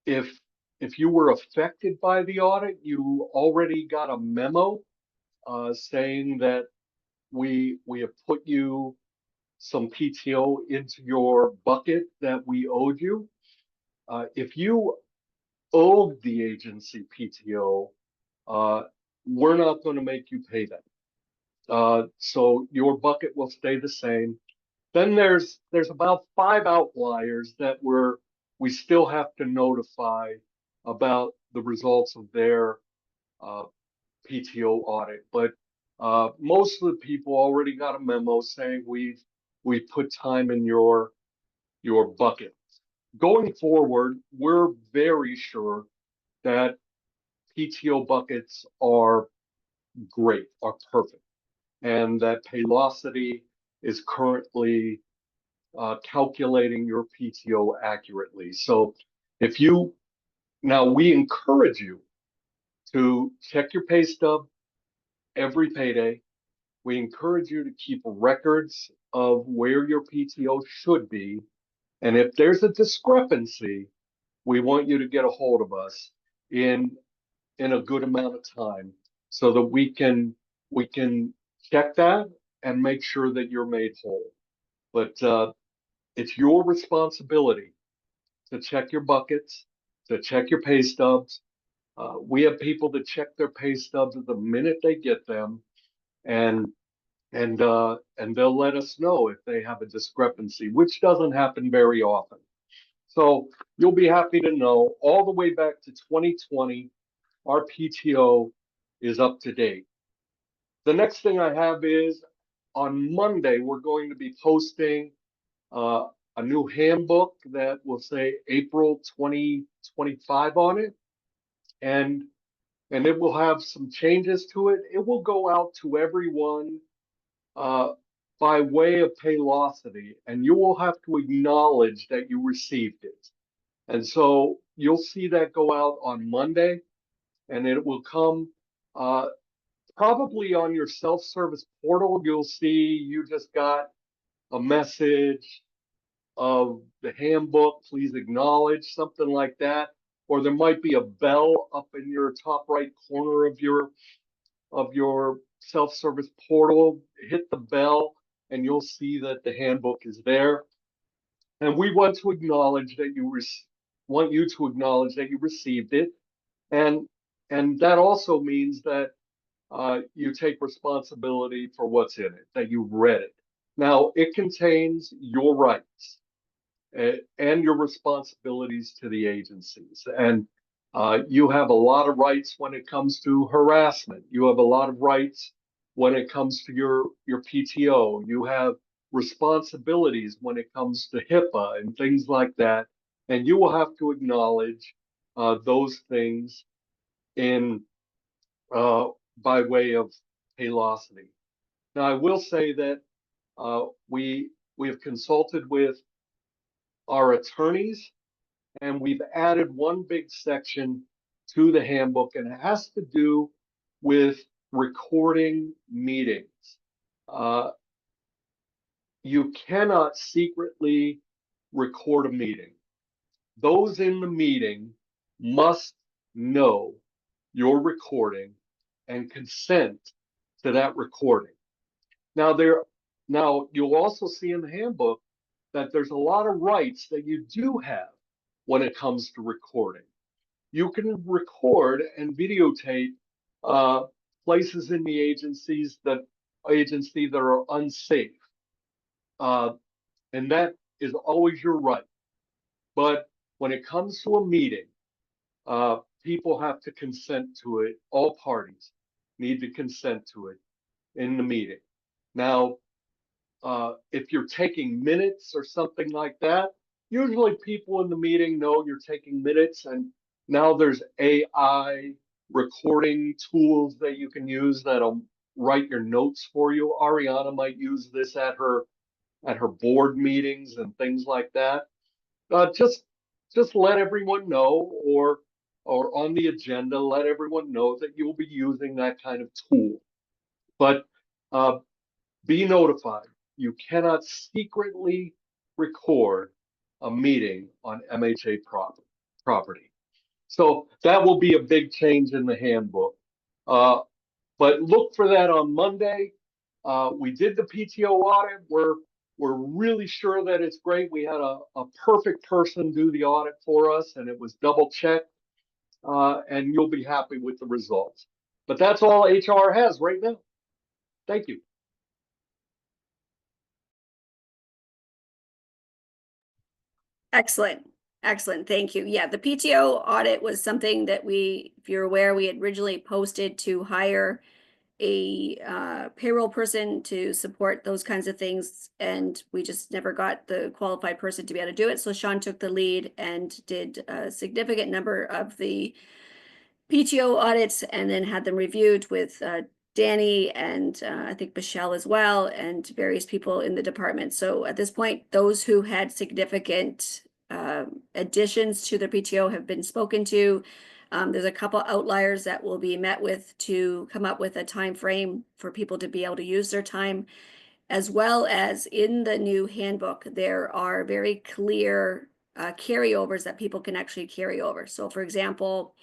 If you were affected by the audit, you already got a memo saying that we have put you some PTO into your bucket that we owed you. If you owed the agency PTO, we're not going to make you pay that. So your bucket will stay the same. Then there's about 5 outliers that we still have to notify about the results of their uh, PTO audit. But most of the people already got a memo saying we've put time in your bucket. Going forward, we're very sure that PTO buckets are great, are perfect, and that Paylocity is currently calculating your PTO accurately. So if you, now we encourage you to check your pay stub every payday. We encourage you to keep records of where your PTO should be. And if there's a discrepancy, we want you to get a hold of us in a good amount of time so that we can check that and make sure that you're made whole. But it's your responsibility to check your buckets, to check your pay stubs. We have people that check their pay stubs the minute they get them, and they'll let us know if they have a discrepancy, which doesn't happen very often. So you'll be happy to know all the way back to 2020, our PTO is up to date. The next thing I have is on Monday, we're going to be posting a new handbook that will say April 2025 on it. And it will have some changes to it. It will go out to everyone by way of Paylocity, and you will have to acknowledge that you received it. And so you'll see that go out on Monday, and it will come probably on your self-service portal. You'll see you just got a message of the handbook, please acknowledge, something like that. Or there might be a bell up in your top right corner of your self-service portal. Hit the bell and you'll see that the handbook is there. And we want to acknowledge that you received it. And that also means that you take responsibility for what's in it, that you read it. Now, it contains your rights and your responsibilities to the agencies. And you have a lot of rights when it comes to harassment. You have a lot of rights when it comes to your PTO. You have responsibilities when it comes to HIPAA and things like that. And you will have to acknowledge those things in by way of Paylocity. Now, I will say that we have consulted with our attorneys, and we've added one big section to the handbook, and it has to do with recording meetings. You cannot secretly record a meeting. Those in the meeting must know you're recording and consent to that recording. Now you'll also see in the handbook that there's a lot of rights that you do have when it comes to recording. You can record and videotape places in the agency that are unsafe. And that is always your right. But when it comes to a meeting, people have to consent to it. All parties need to consent to it in the meeting. Now, if you're taking minutes or something like that, usually people in the meeting know you're taking minutes, and now there's AI recording tools that you can use that'll write your notes for you. Ariana might use this at her board meetings and things like that. Just let everyone know, or on the agenda, let everyone know that you'll be using that kind of tool. But be notified. You cannot secretly record a meeting on MHA property. So that will be a big change in the handbook. But look for that on Monday. We did the PTO audit. We're really sure that it's great. We had a perfect person do the audit for us, and it was double checked. And you'll be happy with the results. But that's all HR has right now. Thank you. Excellent. Excellent. Thank you. Yeah, the PTO audit was something that we, if you're aware, we had originally posted to hire a payroll person to support those kinds of things, and we just never got the qualified person to be able to do it. So Sean took the lead and did a significant number of the PTO audits and then had them reviewed with Danny and I think Michelle as well, and various people in the department. So at this point, those who had significant additions to their PTO have been spoken to. There's a couple outliers that will be met with to come up with a time frame for people to be able to use their time, as well as in the new handbook, there are very clear carryovers that people can actually carry over. So for example,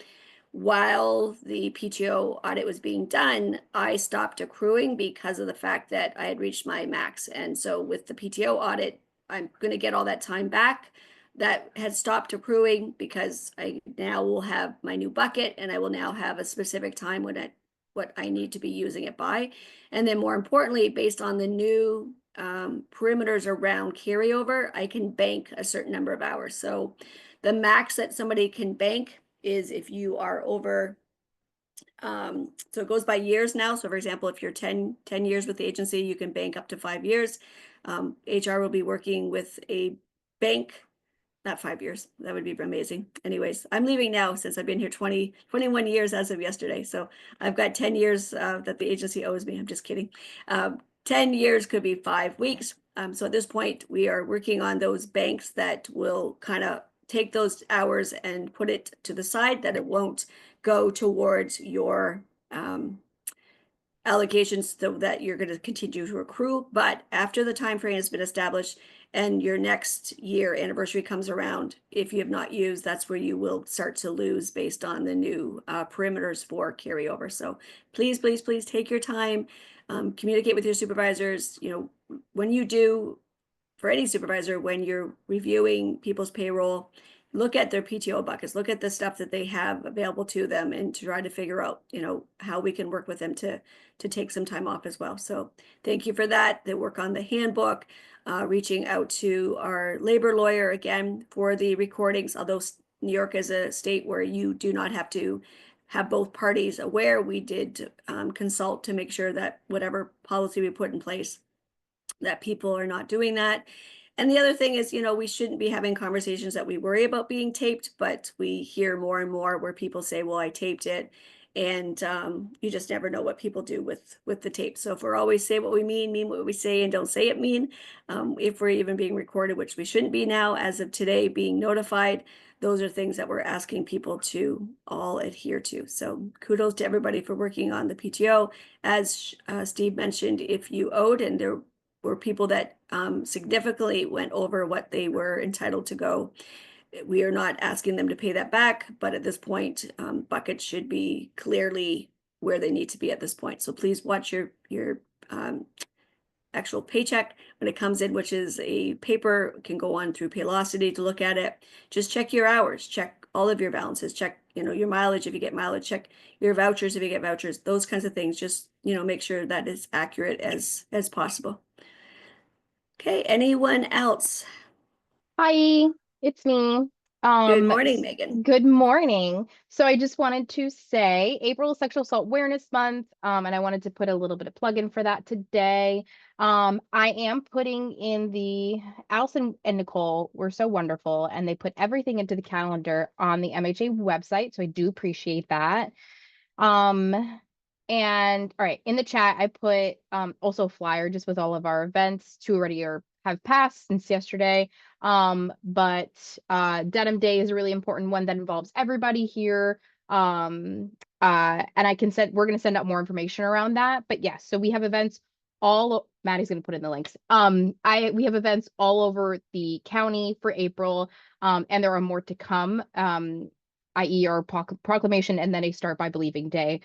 while the PTO audit was being done, I stopped accruing because of the fact that I had reached my max. And so with the PTO audit, I'm going to get all that time back that had stopped accruing because I now will have my new bucket and I will now have a specific time when what I need to be using it by. And then more importantly, based on the new perimeters around carryover, I can bank a certain number of hours. So the max that somebody can bank is if you are over, so it goes by years now. So for example, if you're 10 years with the agency, you can bank up to 5 years. HR will be working with a bank, not 5 years. That would be amazing. Anyways, I'm leaving now since I've been here 21 years as of yesterday. So I've got 10 years that the agency owes me. I'm just kidding. 10 years could be 5 weeks. So at this point, we are working on those banks that will kind of take those hours and put it to the side, that it won't go towards your allocations, so that you're going to continue to accrue. But after the time frame has been established and your next year anniversary comes around, if you have not used, that's where you will start to lose based on the new perimeters for carryover. So please, please, please take your time, communicate with your supervisors. You know, when you do, for any supervisor, when you're reviewing people's payroll, look at their PTO buckets, look at the stuff that they have available to them, and to try to figure out, you know, how we can work with them to take some time off as well. So thank you for that. They work on the handbook, reaching out to our labor lawyer again for the recordings. Although New York is a state where you do not have to have both parties aware, we did consult to make sure that whatever policy we put in place, that people are not doing that. And the other thing is, you know, we shouldn't be having conversations that we worry about being taped, but we hear more and more where people say, well, I taped it. And you just never know what people do with the tape. So if we're always say what we mean what we say, and don't say it mean, if we're even being recorded, which we shouldn't be now, as of today, being notified, those are things that we're asking people to all adhere to. So kudos to everybody for working on the PTO. As Steve mentioned, if you owed, and there were people that significantly went over what they were entitled to go, we are not asking them to pay that back, but at this point, buckets should be clearly where they need to be at this point. So please watch your actual paycheck when it comes in, which is a paper, can go on through Paylocity to look at it. Just check your hours, check all of your balances, check, you know, your mileage if you get mileage, check your vouchers if you get vouchers, those kinds of things. Just, you know, make sure that is accurate as possible. Okay, anyone else? Hi, it's me. Good morning, Megan. Good morning. So I just wanted to say April is Sexual Assault Awareness Month, and I wanted to put a little bit of plug in for that today. I am putting in the Allison and Nicole were so wonderful, and they put everything into the calendar on the MHA website, so I do appreciate that. And all right, in the chat, I put also a flyer just with all of our events. 2 already have passed since yesterday. But Denim Day is a really important one that involves everybody here. And we're gonna send out more information around that. But yes, so we have events Maddie's gonna put in the links. We have events all over the county for April, and there are more to come. I.e. our proclamation, and then a Start by Believing Day.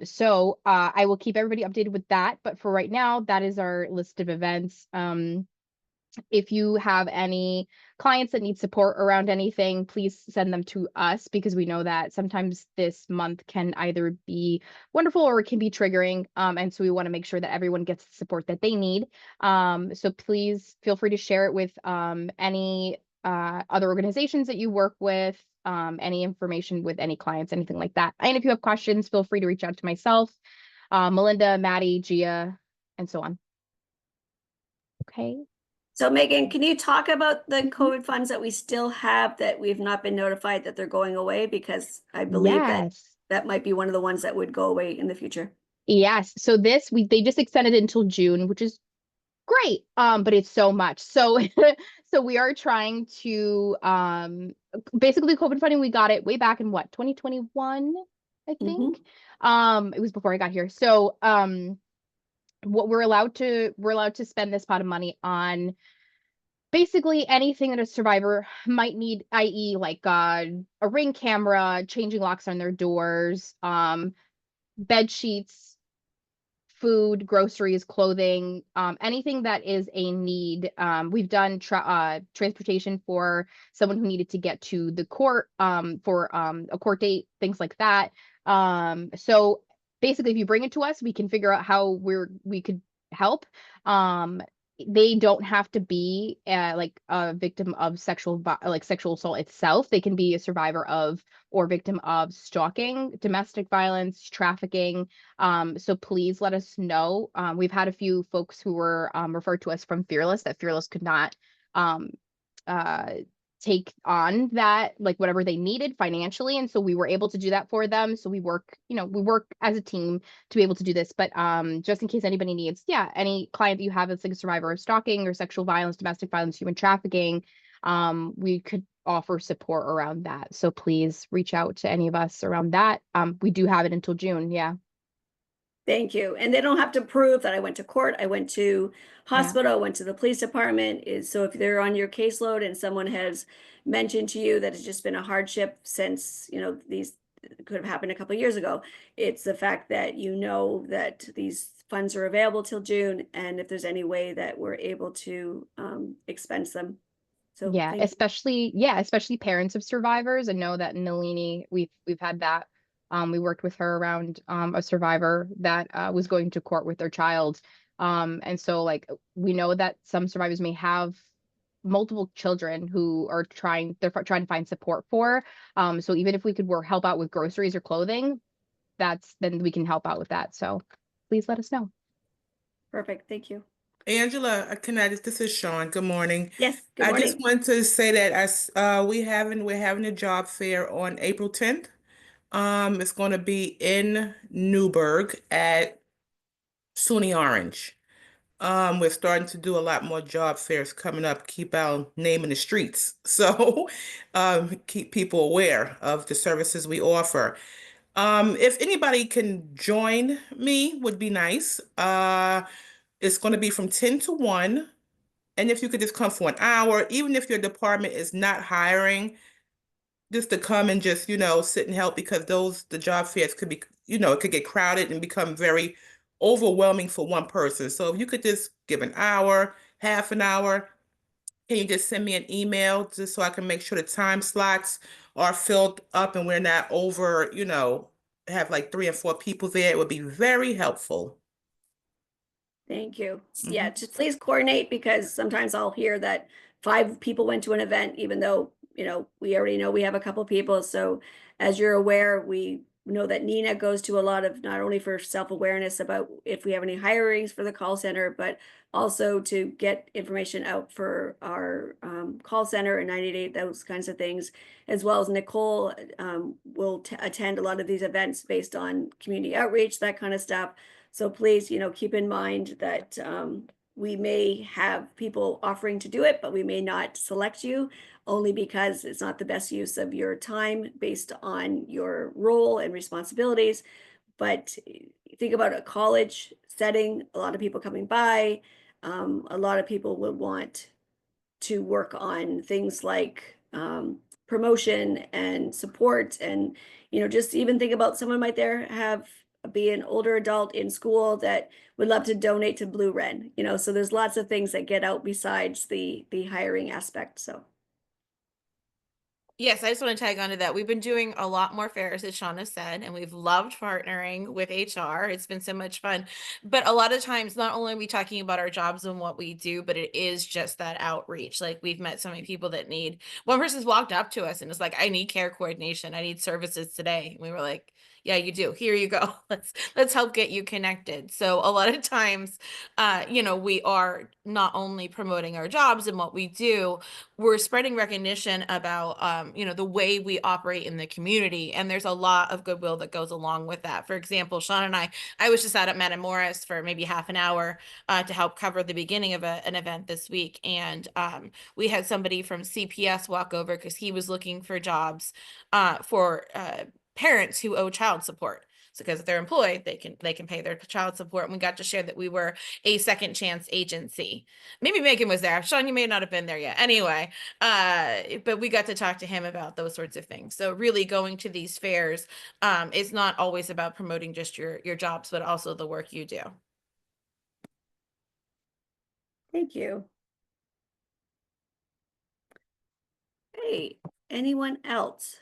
So I will keep everybody updated with that. But for right now, that is our list of events. If you have any clients that need support around anything, please send them to us because we know that sometimes this month can either be wonderful or it can be triggering. And so we want to make sure that everyone gets the support that they need. So please feel free to share it with any other organizations that you work with, any information with any clients, anything like that. And if you have questions, feel free to reach out to myself, Melinda, Maddie, Gia, and so on. Okay. So Megan, can you talk about the Mhm. COVID funds that we still have that we've not been notified that they're going away? Because I believe that Yes. that might be one of the ones that would go away in the future. Yes. So this they just extended it until June, which is great. But it's so much. So so we are trying to basically COVID funding, we got it way back in what, 2021, I think. It was before I got here. So what we're allowed to spend this pot of money on basically anything that a survivor might need, i.e. like a Ring camera, changing locks on their doors, bed sheets, food, groceries, clothing, anything that is a need. We've done transportation for someone who needed to get to the court for a court date, things like that. So basically, if you bring it to us, we can figure out how we could help. They don't have to be like a victim of sexual assault itself. They can be a survivor of or victim of stalking, domestic violence, trafficking. So please let us know. We've had a few folks who were referred to us from Fearless that Fearless could not take on that, like whatever they needed financially. And so we were able to do that for them. So we work as a team to be able to do this. But just in case anybody needs, any client that you have that's like a survivor of stalking or sexual violence, domestic violence, human trafficking, we could offer support around that. So please reach out to any of us around that. We do have it until June. Yeah. Thank you. And they don't have to prove that I went to court, I went to hospital, I went to the police department. So if they're on your caseload and someone has mentioned to you that it's just been a hardship since, these could have happened a couple of years ago, it's the fact that you know that these funds are available till June, and if there's any way that we're able to expense them. So Yeah, thank you. especially parents of survivors. And know that Nalini, we've had that. We worked with her around a survivor that was going to court with their child. And so like we know that some survivors may have multiple children who are trying to find support for. So even if we could help out with groceries or clothing, then we can help out with that. So please let us know. Perfect. Thank you. Angela, this is Sean. Good morning. Yes, good I just morning. want to say that we're having a job fair on April 10th. It's going to be in Newburgh at SUNY Orange. We're starting to do a lot more job fairs coming up, keep our name in the streets. So, keep people aware of the services we offer. If anybody can join me, would be nice. It's going to be from 10 to 1. And if you could just come for an hour, even if your department is not hiring, just to come and just, sit and help, because the job fairs could be, it could get crowded and become very overwhelming for one person. So if you could just give an hour, half an hour, can you just send me an email just so I can make sure the time slots are filled up and we're not over, have like 3 or 4 people there? It would be very helpful. Thank you. Yeah, just please coordinate, because sometimes I'll hear that 5 people went to an event, even though, we already know we have a couple people. So as you're aware, we know that Nina goes to a lot of, not only for self-awareness about if we have any hirings for the call center, but also to get information out for our call center and 98, those kinds of things, as well as Nicole will attend a lot of these events based on community outreach, that kind of stuff. So please, keep in mind that we may have people offering to do it, but we may not select you, only because it's not the best use of your time based on your role and responsibilities. But think about a college setting, a lot of people coming by, a lot of people would want to work on things like promotion and support, and just even think about someone might have be an older adult in school that would love to donate to Blue Wren, you know, so there's lots of things that get out besides the hiring aspect, so. Yes, I just want to tag onto that. We've been doing a lot more fairs, as Shauna said, and we've loved partnering with HR. It's been so much fun. But a lot of times, not only are we talking about our jobs and what we do, but it is just that outreach. Like we've met so many people that need, one person's walked up to us and is like, I need care coordination. I need services today. And we were like, yeah, you do. Here you go. Let's help get you connected. So a lot of times, you know, we are not only promoting our jobs and what we do, we're spreading recognition about, you know, the way we operate in the community. And there's a lot of goodwill that goes along with that. For example, Sean and I was just out at Matamoros for maybe half an hour to help cover the beginning of an event this week. And we had somebody from CPS walk over because he was looking for jobs for parents who owe child support. So because if they're employed, they can pay their child support. And we got to share that we were a second chance agency. Maybe Megan was there. Sean, you may not have been there yet. Anyway, but we got to talk to him about those sorts of things. So really going to these fairs is not always about promoting just your jobs, but also the work you do. Thank you. Hey, anyone else?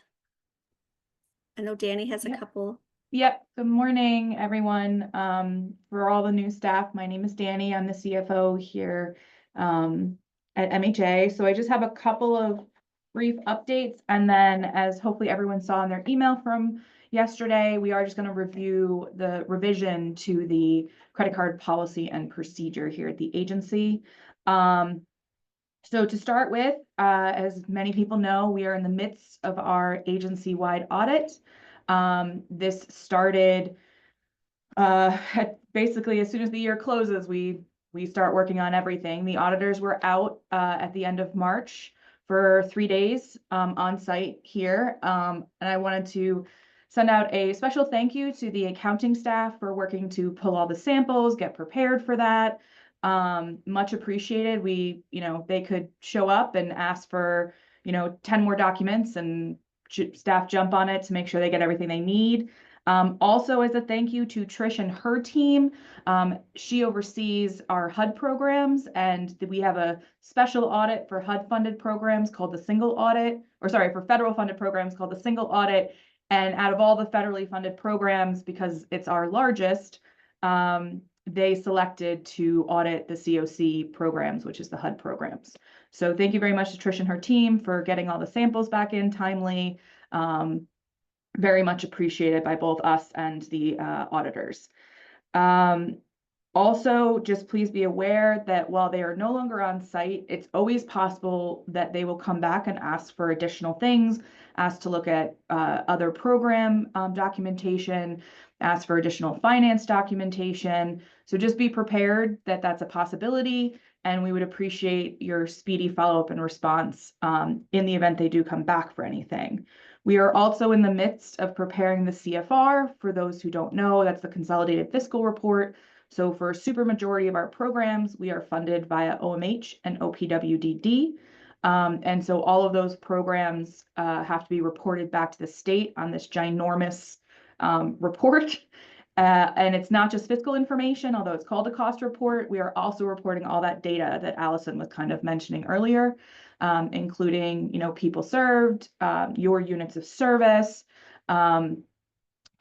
I know Danny has a Yeah. couple. Yep. Good morning, everyone. For all the new staff, my name is Danny. I'm the CFO here at MHA. So I just have a couple of brief updates. And then as hopefully everyone saw in their email from yesterday, we are just going to review the revision to the credit card policy and procedure here at the agency. So to start with, as many people know, we are in the midst of our agency-wide audit. This started basically as soon as the year closes, we start working on everything. The auditors were out at the end of March for 3 days on site here. And I wanted to send out a special thank you to the accounting staff for working to pull all the samples, get prepared for that. Much appreciated. They could show up and ask for, 10 more documents and staff jump on it to make sure they get everything they need. Also as a thank you to Trish and her team, she oversees our HUD programs, and we have a special audit for HUD funded programs called the single audit, for federal funded programs called the single audit. And out of all the federally funded programs, because it's our largest, they selected to audit the COC programs, which is the HUD programs. So thank you very much to Trish and her team for getting all the samples back in timely. Very much appreciated by both us and the auditors. Also, just please be aware that while they are no longer on site, it's always possible that they will come back and ask for additional things, ask to look at other program documentation, ask for additional finance documentation. So just be prepared that that's a possibility, and we would appreciate your speedy follow-up and response in the event they do come back for anything. We are also in the midst of preparing the CFR. For those who don't know, that's the Consolidated Fiscal Report. So for a super majority of our programs, we are funded via OMH and OPWDD. And so all of those programs have to be reported back to the state on this ginormous report. And it's not just fiscal information, although it's called a cost report. We are also reporting all that data that Allison was kind of mentioning earlier, including, people served, your units of service,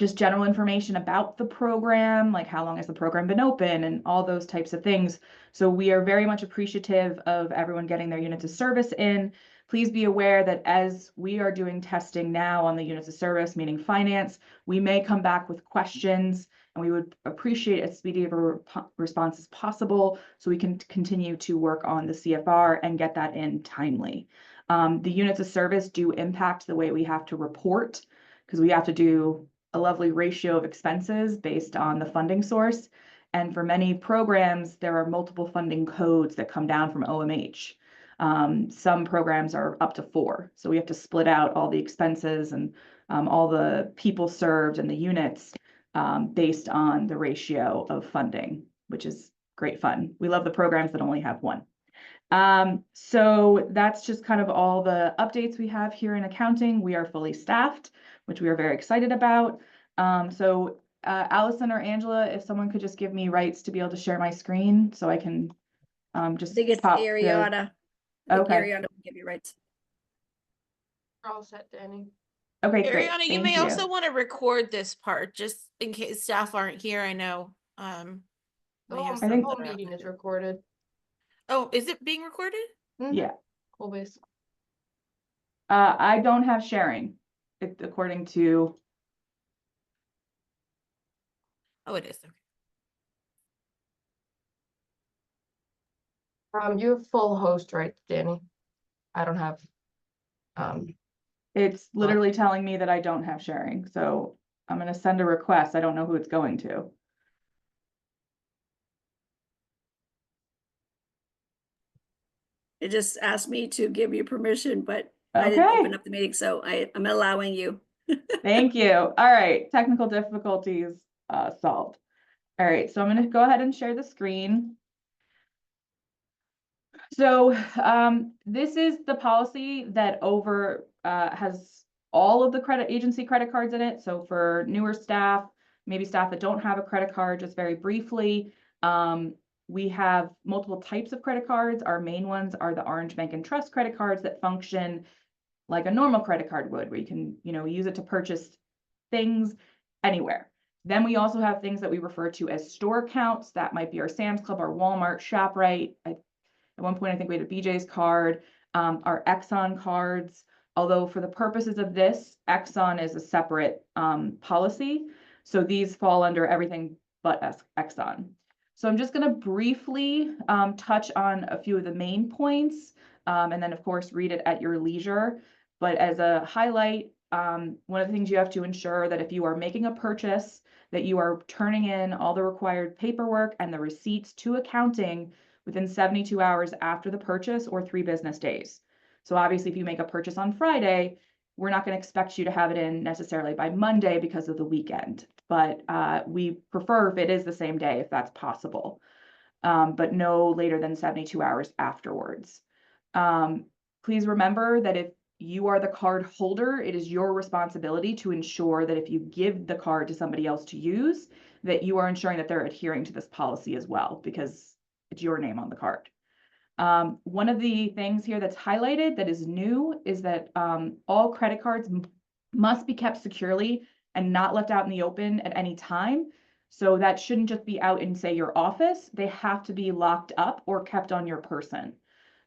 just general information about the program, like how long has the program been open and all those types of things. So we are very much appreciative of everyone getting their units of service in. Please be aware that as we are doing testing now on the units of service, meaning finance, we may come back with questions, and we would appreciate as speedy of a response as possible so we can continue to work on the CFR and get that in timely. The units of service do impact the way we have to report, because we have to do a lovely ratio of expenses based on the funding source. And for many programs, there are multiple funding codes that come down from OMH. Some programs are up to 4. So we have to split out all the expenses and all the people served and the units based on the ratio of funding, which is great fun. We love the programs that only have 1. So that's just kind of all the updates we have here in accounting. We are fully staffed, which we are very excited about. So Allison or Angela, if someone could just give me rights to be able to share my screen so I can I just think it's pop the. Ariana. I think Okay. Ariana will give you rights. All set, Danny. Okay, great. Ariana, you Thank may you. also want to record this part just in case staff aren't here. I know. May have I think- The whole some other meeting is options. recorded. Oh, is it being recorded? Yeah. Always. I don't have sharing, according to. Oh, it is. Okay. You have full host rights, Danny. I don't have. It's literally telling me that I don't have sharing, so I'm gonna send a request. I don't know who it's going to. It just asked me to give you permission, but I didn't Okay. open up the meeting, so I'm allowing you. Thank you. All right, technical difficulties solved. All right, so I'm gonna go ahead and share the screen. So this is the policy that has all of the credit agency credit cards in it. So for newer staff, maybe staff that don't have a credit card, just very briefly, we have multiple types of credit cards. Our main ones are the Orange Bank and Trust credit cards that function like a normal credit card would, where you can, use it to purchase things anywhere. Then we also have things that we refer to as store accounts. That might be our Sam's Club, our Walmart, ShopRite. At one point, I think we had a BJ's card, our Exxon cards. Although for the purposes of this, Exxon is a separate policy. So these fall under everything but Exxon. So I'm just going to briefly touch on a few of the main points, and then of course read it at your leisure. But as a highlight, one of the things you have to ensure that if you are making a purchase, that you are turning in all the required paperwork and the receipts to accounting within 72 hours after the purchase or 3 business days. So obviously, if you make a purchase on Friday, we're not going to expect you to have it in necessarily by Monday because of the weekend. But we prefer if it is the same day, if that's possible, but no later than 72 hours afterwards. Please remember that if you are the card holder, it is your responsibility to ensure that if you give the card to somebody else to use, that you are ensuring that they're adhering to this policy as well, because it's your name on the card. One of the things here that's highlighted that is new is that all credit cards must be kept securely and not left out in the open at any time. So that shouldn't just be out in, say, your office. They have to be locked up or kept on your person.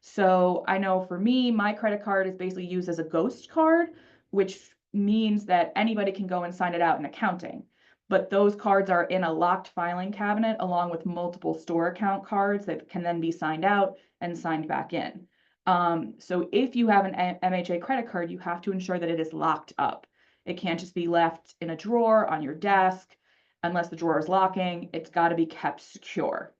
So I know for me, my credit card is basically used as a ghost card, which means that anybody can go and sign it out in accounting. But those cards are in a locked filing cabinet along with multiple store account cards that can then be signed out and signed back in. So if you have an MHA credit card, you have to ensure that it is locked up. It can't just be left in a drawer on your desk unless the drawer is locking. It's got to be kept secure.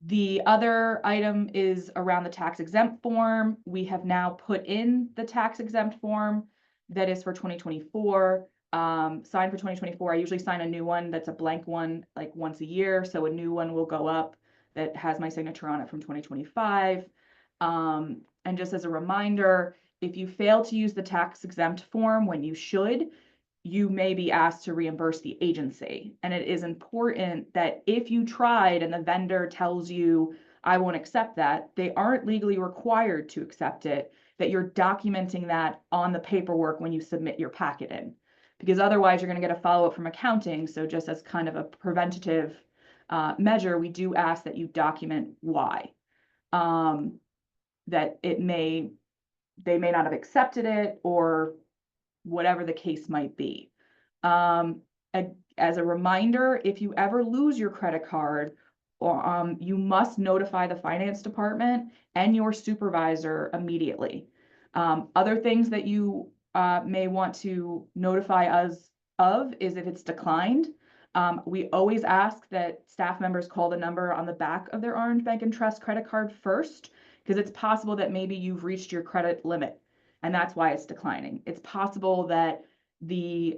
The other item is around the tax exempt form. We have now put in the tax exempt form that is for 2024. Signed for 2024. I usually sign a new one that's a blank one like once a year. So a new one will go up that has my signature on it from 2025. And just as a reminder, if you fail to use the tax exempt form when you should, you may be asked to reimburse the agency. And it is important that if you tried and the vendor tells you, I won't accept that, they aren't legally required to accept it, that you're documenting that on the paperwork when you submit your packet in. Because otherwise you're going to get a follow-up from accounting. So just as kind of a preventative measure, we do ask that you document why. That they may not have accepted it or whatever the case might be. As a reminder, if you ever lose your credit card, you must notify the finance department and your supervisor immediately. Other things that you may want to notify us of is if it's declined. We always ask that staff members call the number on the back of their Orange Bank and Trust credit card first, because it's possible that maybe you've reached your credit limit and that's why it's declining. It's possible that the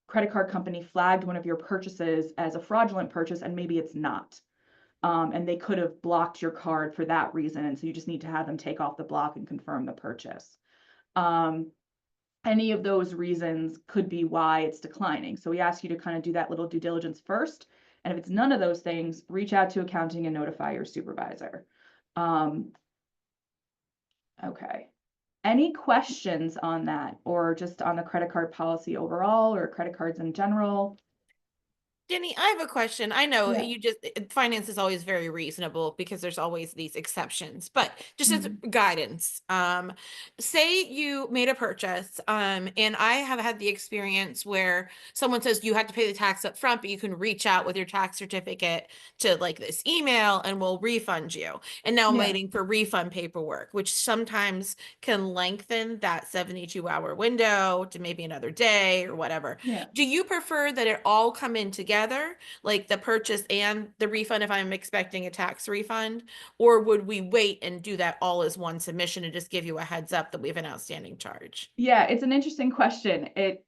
credit card company flagged one of your purchases as a fraudulent purchase and maybe it's not. And they could have blocked your card for that reason. And so you just need to have them take off the block and confirm the purchase. any of those reasons could be why it's declining. So we ask you to kind of do that little due diligence first. And if it's none of those things, reach out to accounting and notify your supervisor. Okay. Any questions on that, or just on the credit card policy overall, or credit cards in general? Jenny, I have a question. I know Yeah. you just finance is always very reasonable because there's always these exceptions, but just as guidance, say you made a purchase, and I have had the experience where someone says you have to pay the tax up front, but you can reach out with your tax certificate to like this email and we'll refund you. And now I'm Yeah. waiting for refund paperwork, which sometimes can lengthen that 72-hour window to maybe another day or whatever. Yeah. Do you prefer that it all come in together, like the purchase and the refund if I'm expecting a tax refund? Or would we wait and do that all as one submission and just give you a heads up that we have an outstanding charge? Yeah, it's an interesting question. It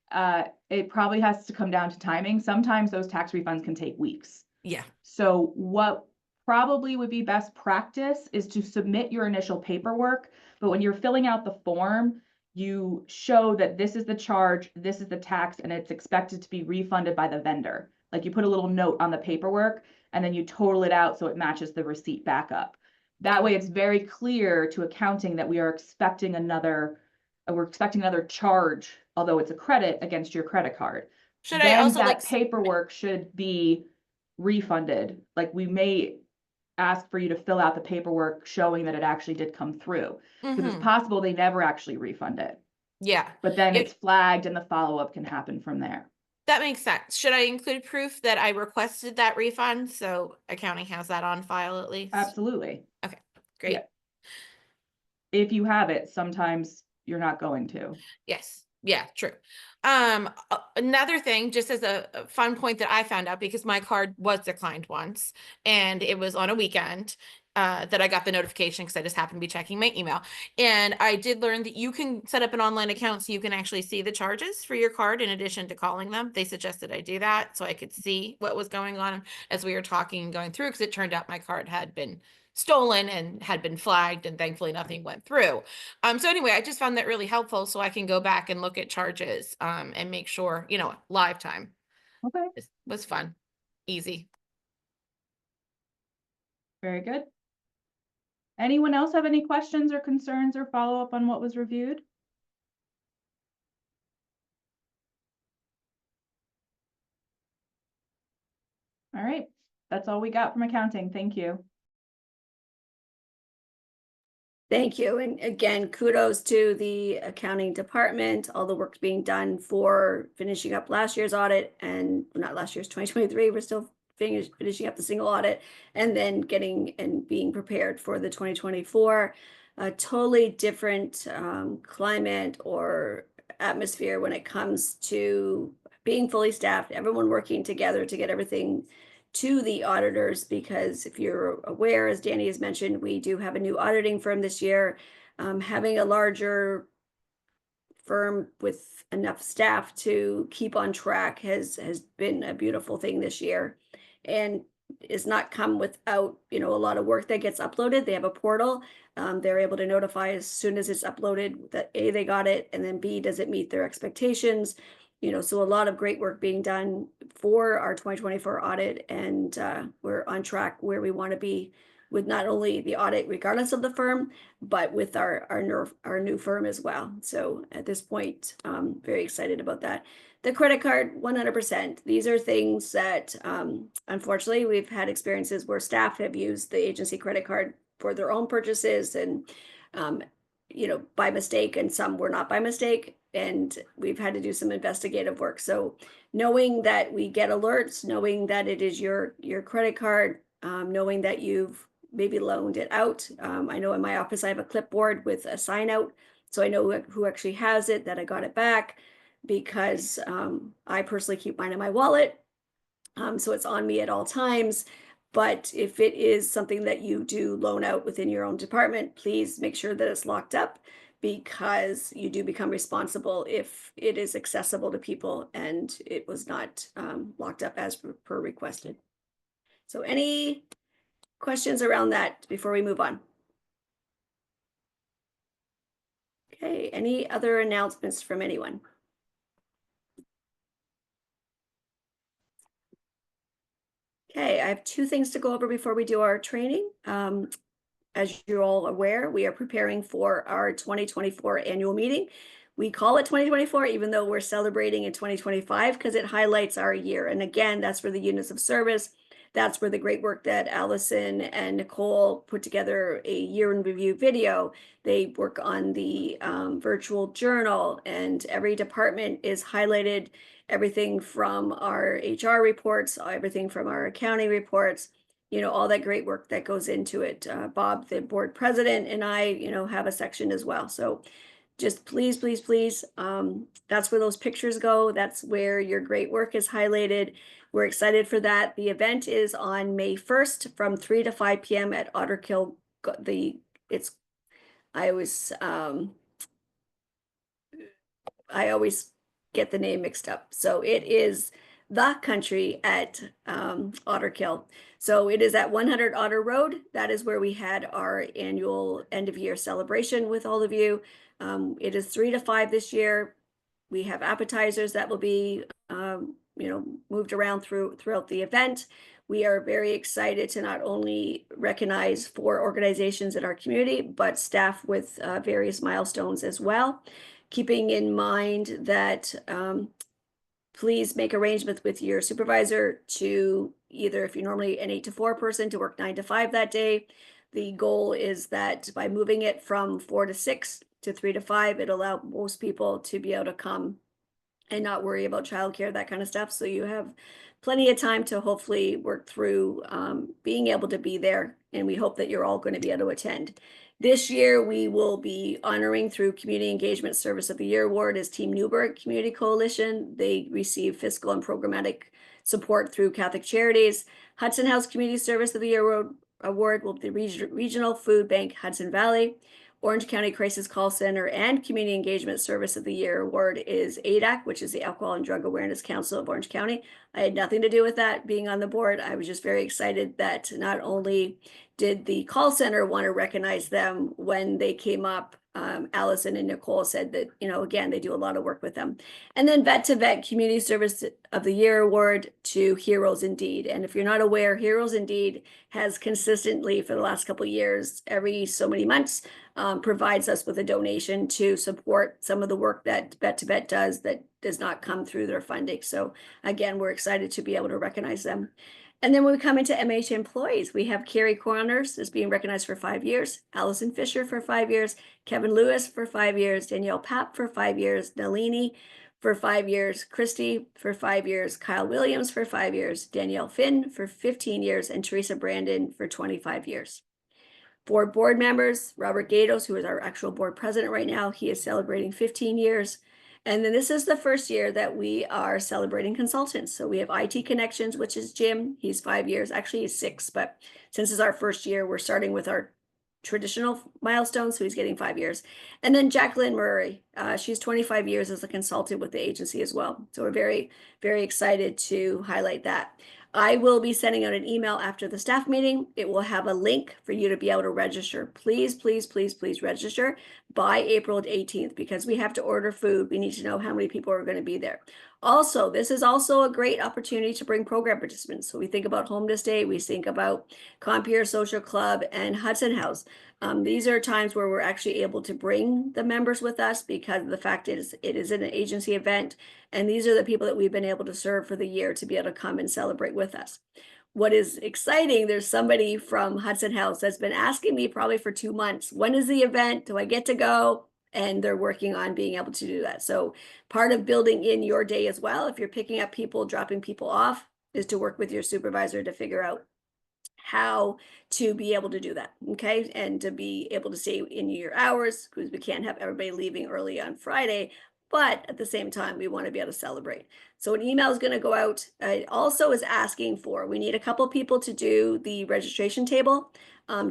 probably has to come down to timing. Sometimes those tax refunds can take weeks. Yeah. So what probably would be best practice is to submit your initial paperwork, but when you're filling out the form, you show that this is the charge, this is the tax, and it's expected to be refunded by the vendor. Like you put a little note on the paperwork and then you total it out so it matches the receipt back up. That way it's very clear to accounting that we are expecting another charge, although it's a credit, against your credit card. Should Then I also that like paperwork should be refunded. Like we may ask for you to fill out the paperwork showing that it actually did come through. Because it's possible they never actually refund it. Yeah, But then Yeah. it's flagged and the follow-up can happen from there. that makes sense. Should I include proof that I requested that refund so accounting has that on file at least? Absolutely. Great. Yeah. If you have it, sometimes you're not going to. Yes. Yeah, true. Another thing, just as a fun point that I found out, because my card was declined once and it was on a weekend, that I got the notification because I just happened to be checking my email. And I did learn that you can set up an online account so you can actually see the charges for your card in addition to calling them. They suggested I do that so I could see what was going on as we were talking and going through, because it turned out my card had been stolen and had been flagged, and thankfully nothing went through. So anyway, I just found that really helpful so I can go back and look at charges and make sure, live time. Okay. It was fun, easy. Very good. Anyone else have any questions or concerns or follow-up on what was reviewed? All right, that's all we got from accounting. Thank you. Thank you. And again, kudos to the accounting department, all the work being done for finishing up last year's audit, and not last year's 2023. We're still finishing up the single audit, and then getting and being prepared for the 2024. A totally different climate or atmosphere when it comes to being fully staffed, everyone working together to get everything to the auditors, because if you're aware, as Danny has mentioned, we do have a new auditing firm this year. Having a larger firm with enough staff to keep on track has been a beautiful thing this year, and is not come without a lot of work that gets uploaded. They have a portal. They're able to notify as soon as it's uploaded that A, they got it, and then B, does it meet their expectations. So a lot of great work being done for our 2024 audit, and we're on track where we want to be with not only the audit, regardless of the firm, but with our new firm as well. So at this point, very excited about that. The credit card, 100%. These are things that, unfortunately, we've had experiences where staff have used the agency credit card for their own purchases, and by mistake, and some were not by mistake. And we've had to do some investigative work. So knowing that we get alerts, knowing that it is your credit card, knowing that you've maybe loaned it out. I know in my office I have a clipboard with a sign out, so I know who actually has it, that I got it back, because I personally keep mine in my wallet, so it's on me at all times. But if it is something that you do loan out within your own department, please make sure that it's locked up, because you do become responsible if it is accessible to people and it was not locked up as per requested. So any questions around that before we move on? Okay, any other announcements from anyone? Okay, I have two things to go over before we do our training. As you're all aware, we are preparing for our 2024 annual meeting. We call it 2024, even though we're celebrating in 2025, because it highlights our year. And again, that's where the units of service, that's where the great work that Allison and Nicole put together a year in review video. They work on the virtual journal, and every department is highlighted, everything from our HR reports, everything from our accounting reports, you know, all that great work that goes into it. Bob, the board president, and I, you know, have a section as well. So just please, please, please, that's where those pictures go. That's where your great work is highlighted. We're excited for that. The event is on May 1st from 3 to 5 p.m. at Otter Kill. I always get the name mixed up. So it is The Country at Otter Kill. So it is at 100 Otter Road. That is where we had our annual end of year celebration with all of you. It is 3 to 5 this year. We have appetizers that will be, you know, moved around throughout the event. We are very excited to not only recognize 4 organizations in our community, but staff with various milestones as well. Keeping in mind that please make arrangements with your supervisor to either, if you're normally an 8 to 4 person, to work 9 to 5 that day. The goal is that by moving it from 4 to 6 to 3 to 5, it'll allow most people to be able to come and not worry about childcare, that kind of stuff. So you have plenty of time to hopefully work through being able to be there. And we hope that you're all going to be able to attend. This year, we will be honoring through Community Engagement Service of the Year Award as Team Newburgh Community Coalition. They receive fiscal and programmatic support through Catholic Charities. Hudson House Community Service of the Year Award will be the Regional Food Bank Hudson Valley. Orange County Crisis Call Center and Community Engagement Service of the Year Award is ADAC, which is the Alcohol and Drug Awareness Council of Orange County. I had nothing to do with that being on the board. I was just very excited that not only did the call center want to recognize them when they came up, Allison and Nicole said that, you know, again, they do a lot of work with them. And then Vet to Vet Community Service of the Year Award to Heroes Indeed. And if you're not aware, Heroes Indeed has consistently for the last couple of years, every so many months, provides us with a donation to support some of the work that Vet to Vet does that does not come through their funding. So again, we're excited to be able to recognize them. And then when we come into MH employees, we have Carrie Corners is being recognized for 5 years, Allison Fisher for 5 years, Kevin Lewis for 5 years, Danielle Papp for 5 years, Nalini for 5 years, Christy for 5 years, Kyle Williams for 5 years, Danielle Finn for 15 years, and Teresa Brandon for 25 years. For board members, Robert Gatos, who is our actual board president right now, he is celebrating 15 years. And then this is the first year that we are celebrating consultants. So we have IT Connections, which is Jim. He's 5 years. Actually, he's 6, but since it's our first year, we're starting with our traditional milestones. So he's getting 5 years. And then Jacqueline Murray, she's 25 years as a consultant with the agency as well. So we're very, very excited to highlight that. I will be sending out an email after the staff meeting. It will have a link for you to be able to register. Please, please, please, please register by April 18th because we have to order food. We need to know how many people are going to be there. Also, this is also a great opportunity to bring program participants. So we think about Homeless Day, we think about Compeer Social Club and Hudson House. These are times where we're actually able to bring the members with us because the fact is it is an agency event. And these are the people that we've been able to serve for the year to be able to come and celebrate with us. What is exciting, there's somebody from Hudson House that's been asking me probably for 2 months, when is the event? Do I get to go? And they're working on being able to do that. So part of building in your day as well, if you're picking up people, dropping people off, is to work with your supervisor to figure out how to be able to do that, okay? And to be able to stay in your hours, because we can't have everybody leaving early on Friday, but at the same time, we want to be able to celebrate. So an email is going to go out. It also is asking for, we need a couple people to do the registration table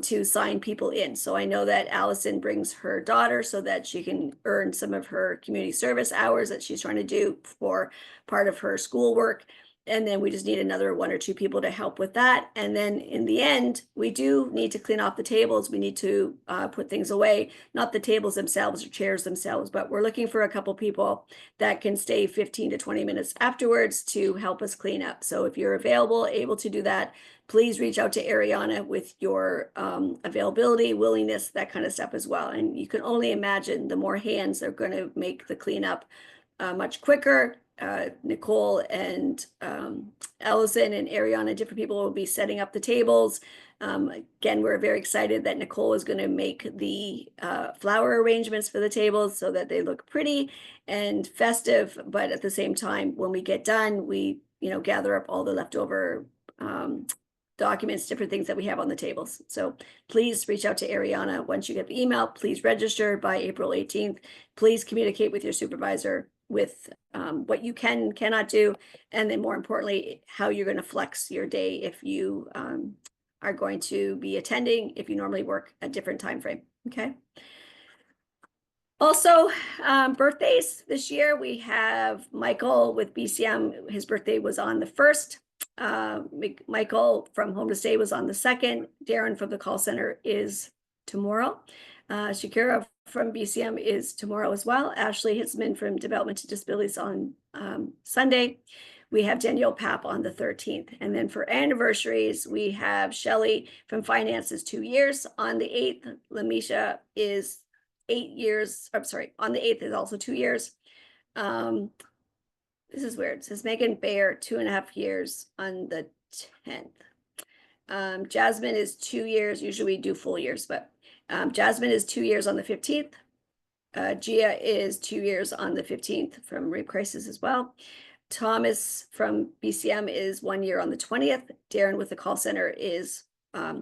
to sign people in. So I know that Allison brings her daughter so that she can earn some of her community service hours that she's trying to do for part of her schoolwork. And then we just need another 1 or 2 people to help with that. And then in the end, we do need to clean off the tables. We need to put things away, not the tables themselves or chairs themselves, but we're looking for a couple people that can stay 15 to 20 minutes afterwards to help us clean up. So if you're available, able to do that, please reach out to Ariana with your availability, willingness, that kind of stuff as well. And you can only imagine the more hands are going to make the cleanup much quicker. Nicole and Allison and Ariana, different people will be setting up the tables. Again, we're very excited that Nicole is going to make the flower arrangements for the tables so that they look pretty and festive. But at the same time, when we get done, we gather up all the leftover documents, different things that we have on the tables. So please reach out to Ariana once you get the email. Please register by April 18th. Please communicate with your supervisor with what you cannot do, and then more importantly, how you're going to flex your day if you are going to be attending, if you normally work a different time frame. Okay. Also, birthdays this year, we have Michael with BCM. His birthday was on the 1st. Michael from Home to Stay was on the 2nd. Darren from the call center is tomorrow. Shakira from BCM is tomorrow as well. Ashley Hitzman from Development to Disabilities on Sunday. We have Danielle Papp on the 13th. And then for anniversaries, we have Shelly from Finance is 2 years. On the 8th, Lamisha is 8 years. I'm sorry, on the 8th is also 2 years. This is weird. It says Megan Bayer, 2.5 years on the 10th. Jasmine is 2 years. Usually we do full years, but Jasmine is 2 years on the 15th. Gia is 2 years on the 15th from Rape Crisis as well. Thomas from BCM is 1 year on the 20th. Darren with the call center is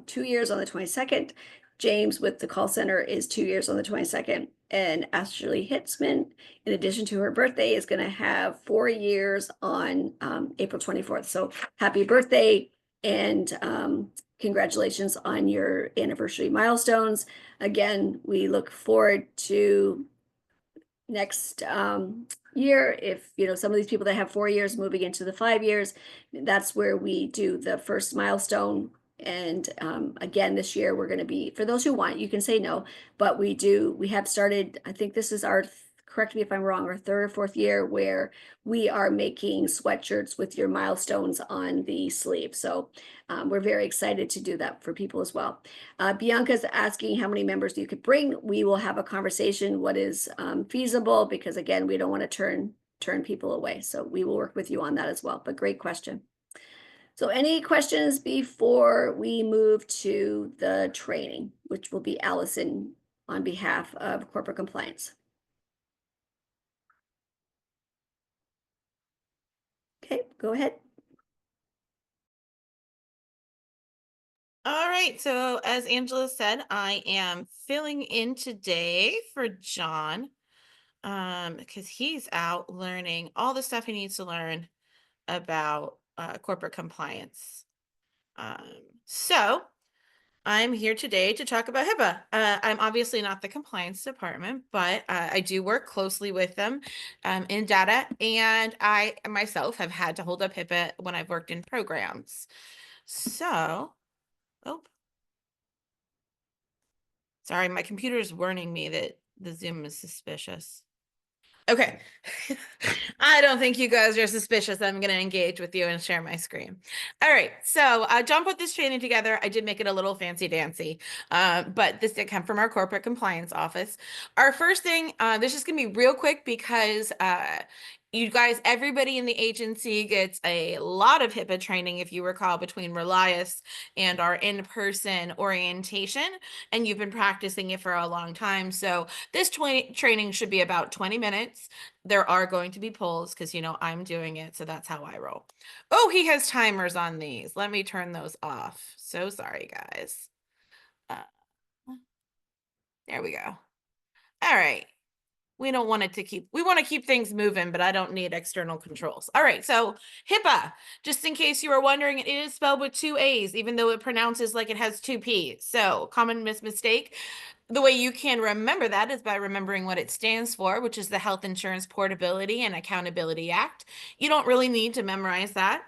2 years on the 22nd. James with the call center is 2 years on the 22nd. And Ashley Hitzman, in addition to her birthday, is going to have 4 years on April 24th. So happy birthday and congratulations on your anniversary milestones. Again, we look forward to next year. If some of these people that have 4 years moving into the 5 years, that's where we do the first milestone. And again, this year we're going to be, for those who want, you can say no, but we have started, I think this is our, correct me if I'm wrong, our 3rd or 4th year where we are making sweatshirts with your milestones on the sleeve. So we're very excited to do that for people as well. Bianca's asking how many members you could bring. We will have a conversation what is feasible, because again, we don't want to turn people away. So we will work with you on that as well, but great question. So any questions before we move to the training, which will be Allison on behalf of corporate compliance? Okay, go ahead. All right, so as Angela said, I am filling in today for John because he's out learning all the stuff he needs to learn about corporate compliance. So I'm here today to talk about HIPAA. I'm obviously not the compliance department, but I do work closely with them in data, and I myself have had to hold up HIPAA when I've worked in programs. So, oh, sorry, my computer is warning me that the Zoom is suspicious. Okay. I don't think you guys are suspicious. I'm going to engage with you and share my screen. All right. So John put this training together. I did make it a little fancy dancy, but this did come from our corporate compliance office. Our first thing, this is going to be real quick because you guys, everybody in the agency gets a lot of HIPAA training, if you recall, between Relias and our in-person orientation, and you've been practicing it for a long time. So this training should be about 20 minutes. There are going to be polls because, I'm doing it, so that's how I roll. Oh, he has timers on these. Let me turn those off. So sorry, guys. There we go. All right. We want to keep things moving, but I don't need external controls. All right, so HIPAA, just in case you were wondering, it is spelled with 2 A's, even though it pronounces like it has 2 P's. So common mistake. The way you can remember that is by remembering what it stands for, which is the Health Insurance Portability and Accountability Act. You don't really need to memorize that.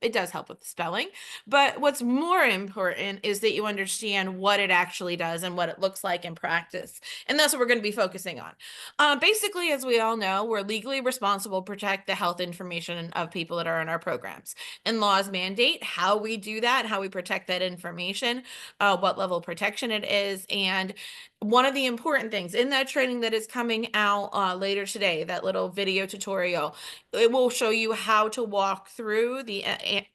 It does help with the spelling. But what's more important is that you understand what it actually does and what it looks like in practice. And that's what we're going to be focusing on. Basically, as we all know, we're legally responsible to protect the health information of people that are in our programs. And laws mandate how we do that, how we protect that information, what level of protection it is. And one of the important things in that training that is coming out later today, that little video tutorial, it will show you how to walk through the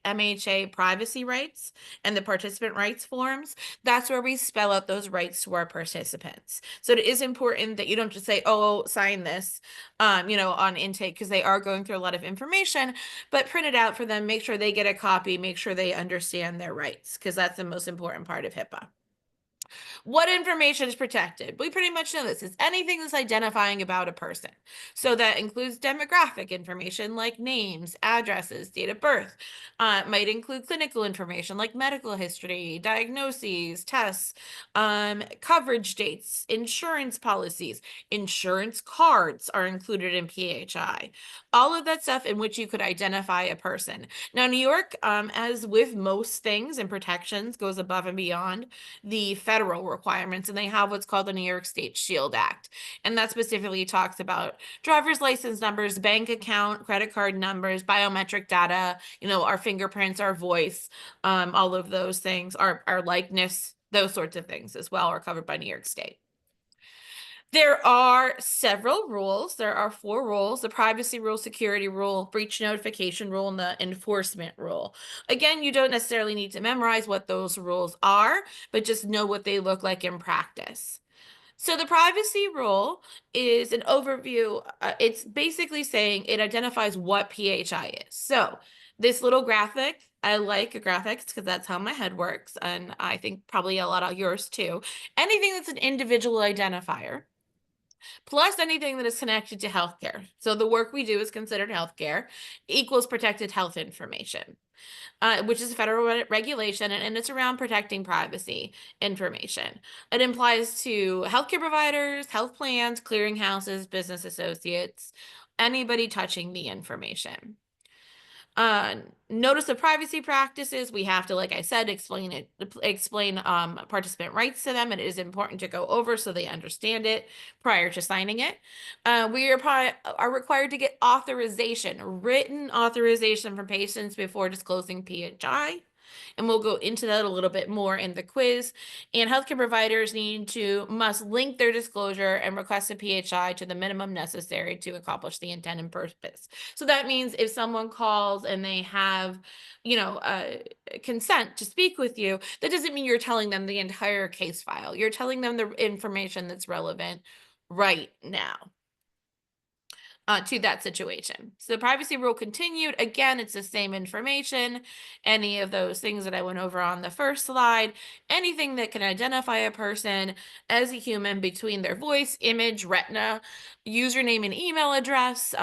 MHA privacy rights and the participant rights forms. That's where we spell out those rights to our participants. So it is important that you don't just say, oh, sign this, on intake, because they are going through a lot of information, but print it out for them, make sure they get a copy, make sure they understand their rights, because that's the most important part of HIPAA. What information is protected? We pretty much know this. It's anything that's identifying about a person. So that includes demographic information like names, addresses, date of birth. It might include clinical information like medical history, diagnoses, tests, coverage dates, insurance policies, insurance cards are included in PHI. All of that stuff in which you could identify a person. Now, New York, as with most things and protections, goes above and beyond the federal requirements, and they have what's called the New York State Shield Act. And that specifically talks about driver's license numbers, bank account, credit card numbers, biometric data, our fingerprints, our voice, all of those things, our likeness, those sorts of things as well are covered by New York State. There are several rules. There are 4 rules: the privacy rule, security rule, breach notification rule, and the enforcement rule. Again, you don't necessarily need to memorize what those rules are, but just know what they look like in practice. So the privacy rule is an overview. It's basically saying it identifies what PHI is. So this little graphic, I like graphics because that's how my head works, and I think probably a lot of yours too. Anything that's an individual identifier, plus anything that is connected to healthcare. So the work we do is considered healthcare, equals protected health information, which is a federal regulation, and it's around protecting privacy information. It applies to healthcare providers, health plans, clearinghouses, business associates, anybody touching the information. Notice of privacy practices, we have to, like I said, explain participant rights to them, and it is important to go over so they understand it prior to signing it. We are required to get written authorization from patients before disclosing PHI. And we'll go into that a little bit more in the quiz. And healthcare providers must link their disclosure and request a PHI to the minimum necessary to accomplish the intent and purpose. So that means if someone calls and they have, consent to speak with you, that doesn't mean you're telling them the entire case file. You're telling them the information that's relevant right now. To that situation. So the privacy rule continued. Again, it's the same information. Any of those things that I went over on the first slide, anything that can identify a person as a human between their voice, image, retina, username and email address,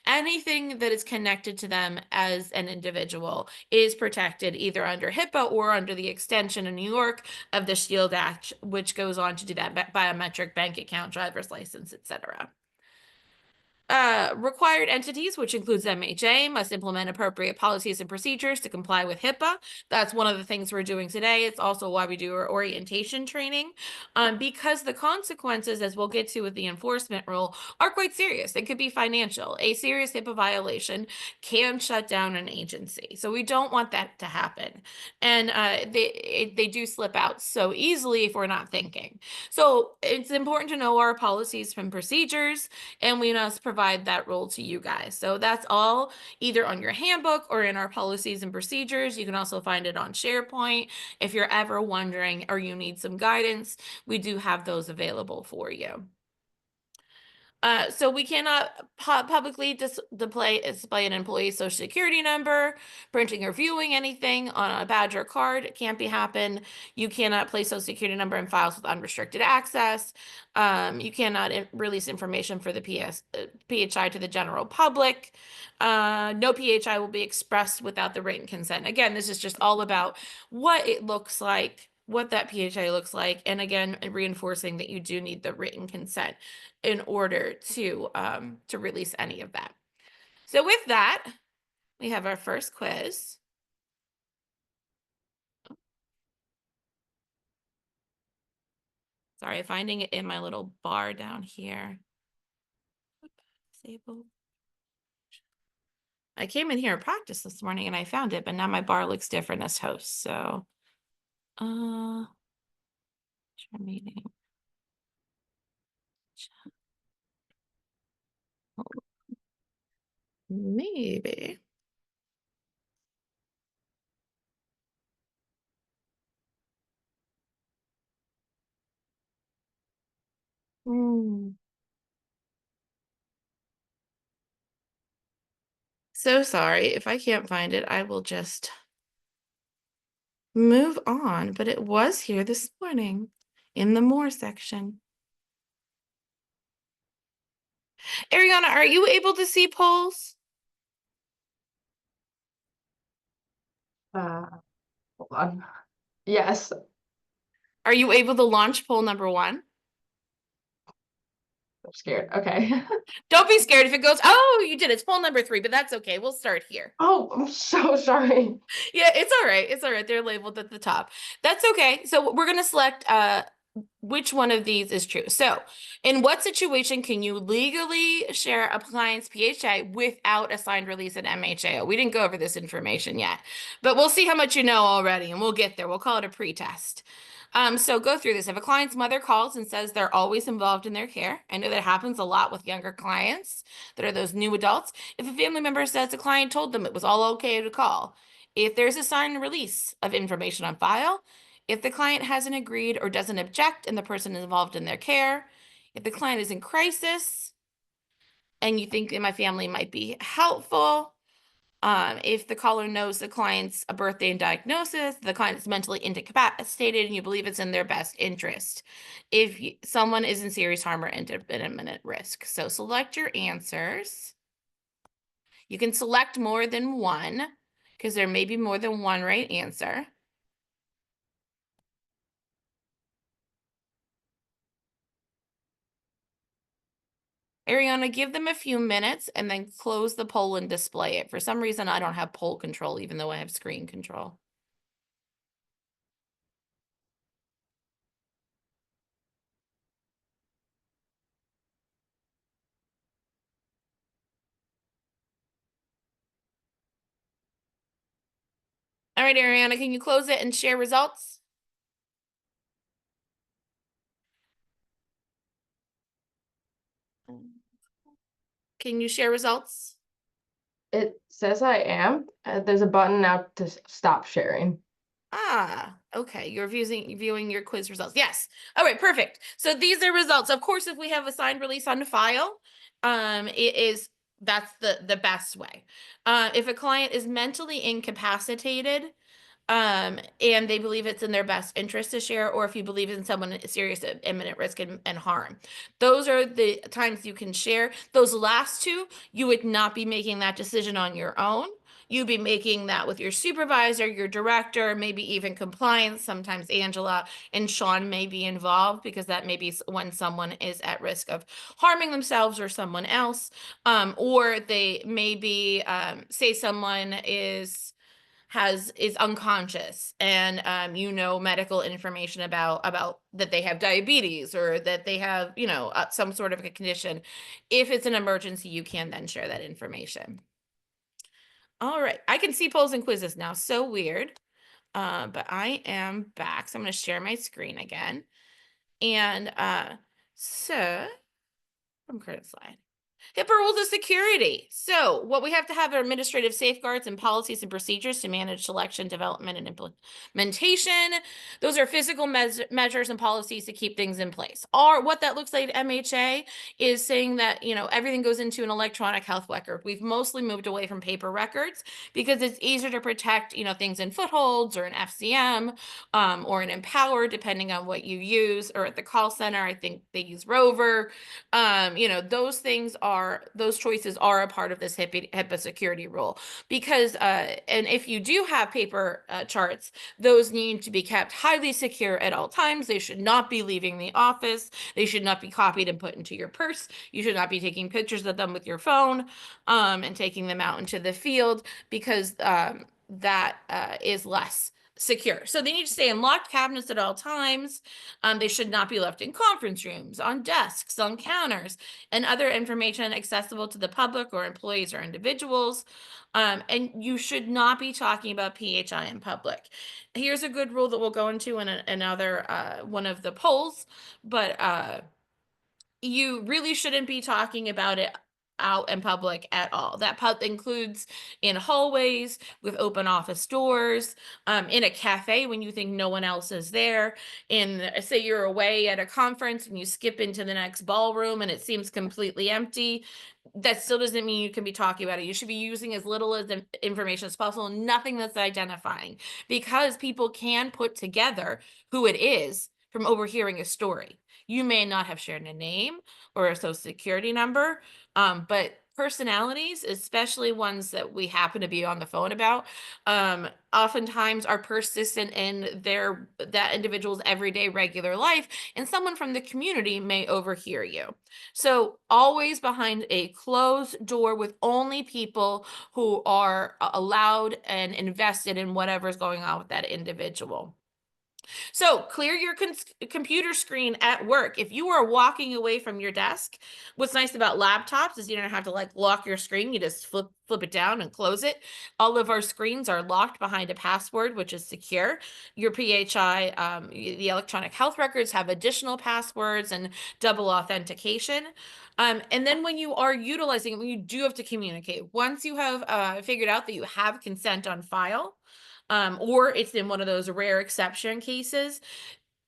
anything that is connected to them as an individual is protected either under HIPAA or under the extension in New York of the Shield Act, which goes on to do that biometric bank account, driver's license, etc. Required entities, which includes MHA, must implement appropriate policies and procedures to comply with HIPAA. That's one of the things we're doing today. It's also why we do our orientation training, because the consequences, as we'll get to with the enforcement rule, are quite serious. It could be financial. A serious HIPAA violation can shut down an agency. So we don't want that to happen. And they do slip out so easily if we're not thinking. So it's important to know our policies and procedures, and we must provide that role to you guys. So that's all either on your handbook or in our policies and procedures. You can also find it on SharePoint. If you're ever wondering or you need some guidance, we do have those available for you. So we cannot publicly display an employee's social security number, printing or viewing anything on a badge or card. It can't be happen. You cannot place social security number in files with unrestricted access. You cannot release information for the PHI to the general public. No PHI will be expressed without the written consent. Again, this is just all about what it looks like what that PHI looks like. And again, reinforcing that you do need the written consent in order to release any of that. So with that, we have our first quiz. Sorry, finding it in my little bar down here. Disable. I came in here and practiced this morning and I found it, but now my bar looks different as host. So, share meeting. Maybe. So sorry. If I can't find it, I will just move on. But it was here this morning in the more section. Ariana, are you able to see polls? Hold on. Yes. Are you able to launch poll number 1? I'm scared. Okay. Don't be scared if it goes, oh, you did. It's poll number 3, but that's okay. We'll start here. Oh, I'm so sorry. Yeah, it's all right. It's all right. They're labeled at the top. That's okay. So we're going to select which one of these is true. So in what situation can you legally share a client's PHI without a signed release at MHAO? We didn't go over this information yet, but we'll see how much you know already and we'll get there. We'll call it a pre-test. So go through this. If a client's mother calls and says they're always involved in their care, I know that happens a lot with younger clients that are those new adults. If a family member says the client told them it was all okay to call, if there's a signed release of information on file, if the client hasn't agreed or doesn't object and the person is involved in their care, if the client is in crisis and you think that my family might be helpful, if the caller knows the client's a birthday and diagnosis, the client is mentally incapacitated and you believe it's in their best interest, if someone is in serious harm or imminent risk. So select your answers. You can select more than one because there may be more than one right answer. Ariana, give them a few minutes and then close the poll and display it. For some reason, I don't have poll control, even though I have screen control. All right, Ariana, can you close it and share results? Can you share results? It says I am. There's a button now to stop sharing. Ah, okay. You're viewing your quiz results. Yes. All right, perfect. So these are results. Of course, if we have a signed release on file, that's the best way. If a client is mentally incapacitated, and they believe it's in their best interest to share, or if you believe in someone at serious imminent risk and harm. Those are the times you can share. Those last two, you would not be making that decision on your own. You'd be making that with your supervisor, your director, maybe even compliance. Sometimes Angela and Sean may be involved because that may be when someone is at risk of harming themselves or someone else. Or they may be, say someone is unconscious and medical information about that they have diabetes or that they have some sort of a condition. If it's an emergency, you can then share that information. All right, I can see polls and quizzes now. So weird, but I am back, so I'm going to share my screen again. And so from current slide. HIPAA rules of security. So what we have to have are administrative safeguards and policies and procedures to manage selection, development, and implementation. Those are physical measures and policies to keep things in place. Or what that looks like at MHA is saying that, everything goes into an electronic health record. We've mostly moved away from paper records because it's easier to protect, things in footholds or in FCM or in Empower, depending on what you use, or at the call center, I think they use Rover. Those things are those choices are a part of this HIPAA security rule, because and if you do have paper charts, those need to be kept highly secure at all times. They should not be leaving the office. They should not be copied and put into your purse. You should not be taking pictures of them with your phone and taking them out into the field, because that is less secure. So they need to stay in locked cabinets at all times. They should not be left in conference rooms, on desks, on counters, and other information accessible to the public or employees or individuals. And you should not be talking about PHI in public. Here's a good rule that we'll go into in another one of the polls, but you really shouldn't be talking about it out in public at all. That includes in hallways, with open office doors, in a cafe when you think no one else is there, in, say you're away at a conference and you skip into the next ballroom and it seems completely empty. That still doesn't mean you can be talking about it. You should be using as little as information as possible, nothing that's identifying, because people can put together who it is from overhearing a story. You may not have shared a name or a social security number, but personalities, especially ones that we happen to be on the phone about, oftentimes are persistent in that individual's everyday regular life, and someone from the community may overhear you. So always behind a closed door with only people who are allowed and invested in whatever's going on with that individual. So clear your computer screen at work. If you are walking away from your desk, what's nice about laptops is you don't have to like lock your screen. You just flip it down and close it. All of our screens are locked behind a password, which is secure. Your PHI, the electronic health records, have additional passwords and double authentication. And then when you are utilizing it, you do have to communicate. Once you have figured out that you have consent on file, or it's in one of those rare exception cases,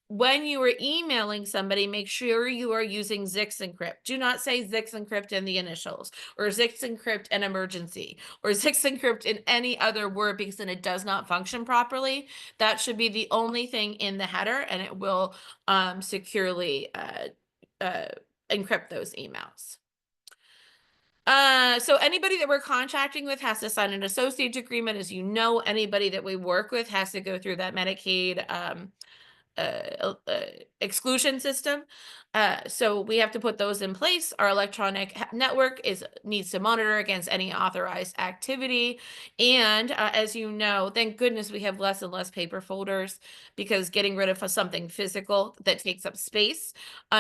when you are emailing somebody, make sure you are using Zix Encrypt. Do not say Zix Encrypt in the initials, or Zix Encrypt an emergency, or Zix Encrypt in any other word, because then it does not function properly. That should be the only thing in the header, and it will securely encrypt those emails. So anybody that we're contracting with has to sign an associate agreement. As you know, anybody that we work with has to go through that Medicaid exclusion system. So we have to put those in place. Our electronic network needs to monitor against any authorized activity. And as you know, thank goodness we have less and less paper folders, because getting rid of something physical that takes up space,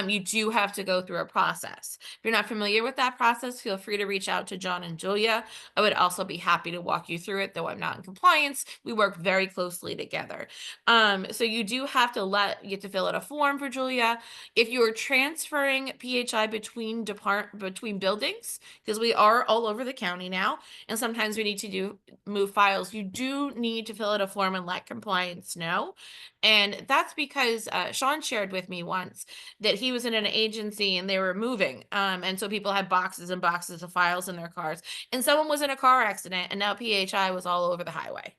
you do have to go through a process. If you're not familiar with that process, feel free to reach out to John and Julia. I would also be happy to walk you through it, though I'm not in compliance. We work very closely together. So you do have to to fill out a form for Julia. If you are transferring PHI between buildings, because we are all over the county now, and sometimes we need to move files, you do need to fill out a form and let compliance know. And that's because Sean shared with me once that he was in an agency and they were moving. And so people had boxes and boxes of files in their cars, and someone was in a car accident, and now PHI was all over the highway.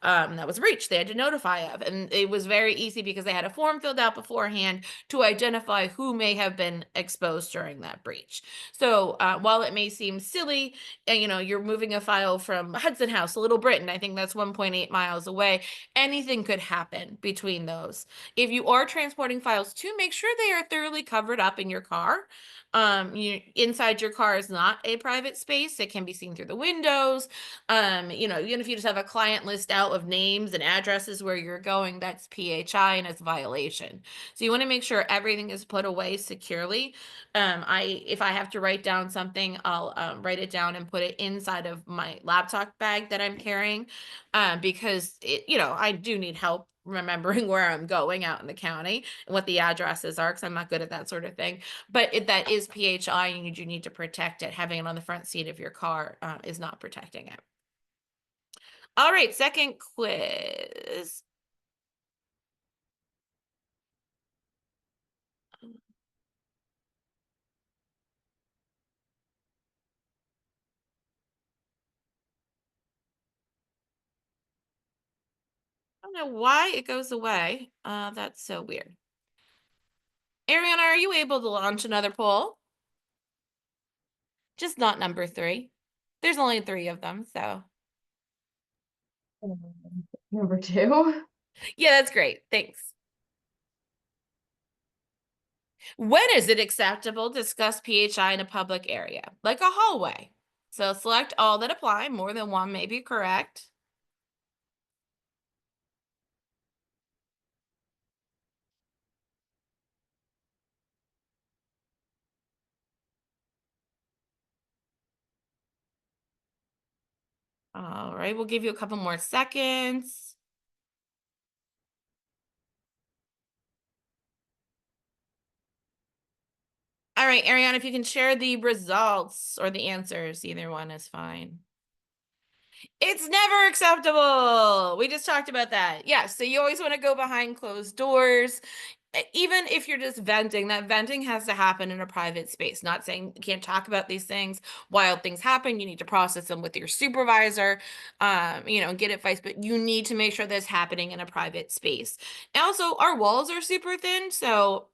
That was a breach they had to notify of. And it was very easy because they had a form filled out beforehand to identify who may have been exposed during that breach. So while it may seem silly, you're moving a file from Hudson House to Little Britain, I think that's 1.8 miles away. Anything could happen between those. If you are transporting files too, make sure they are thoroughly covered up in your car. Inside your car is not a private space. It can be seen through the windows. Even if you just have a client list out of names and addresses where you're going, that's PHI and it's a violation. So you want to make sure everything is put away securely. If I have to write down something, I'll write it down and put it inside of my laptop bag that I'm carrying, because I do need help remembering where I'm going out in the county and what the addresses are, because I'm not good at that sort of thing. But that is PHI, and you do need to protect it. Having it on the front seat of your car is not protecting it. All right, second quiz. I don't know why it goes away. That's so weird. Ariana, are you able to launch another poll? Just not number 3. There's only 3 of them, so. Number 2. Yeah, that's great. Thanks. When is it acceptable to discuss PHI in a public area, like a hallway? So select all that apply. More than one may be correct. All right, we'll give you a couple more seconds. All right, Ariana, if you can share the results or the answers, either one is fine. It's never acceptable. We just talked about that. Yeah, so you always want to go behind closed doors. Even if you're just venting, that venting has to happen in a private space. Not saying you can't talk about these things. Wild things happen. You need to process them with your supervisor, get advice, but you need to make sure that's happening in a private space. And also, our walls are super thin, so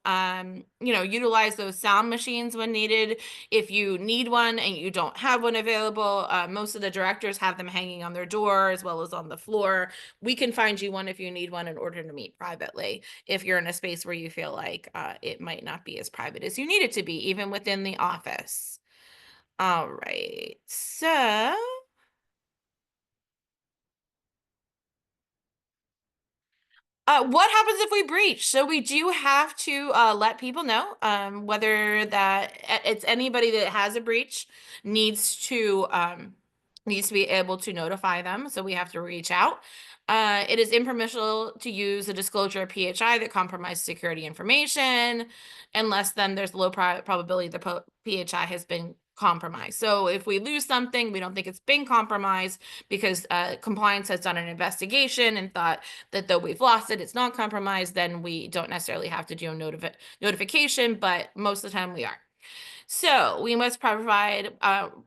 utilize those sound machines when needed. If you need one and you don't have one available, most of the directors have them hanging on their door as well as on the floor. We can find you one if you need one in order to meet privately, if you're in a space where you feel like it might not be as private as you need it to be, even within the office. All right, so what happens if we breach? So we do have to let people know, whether it's anybody that has a breach needs to be able to notify them. So we have to reach out. It is impermissible to use a disclosure of PHI that compromises security information, unless then there's low probability the PHI has been compromised. So if we lose something, we don't think it's been compromised because compliance has done an investigation and thought that though we've lost it, it's not compromised, then we don't necessarily have to do a notification, but most of the time we are. So we must provide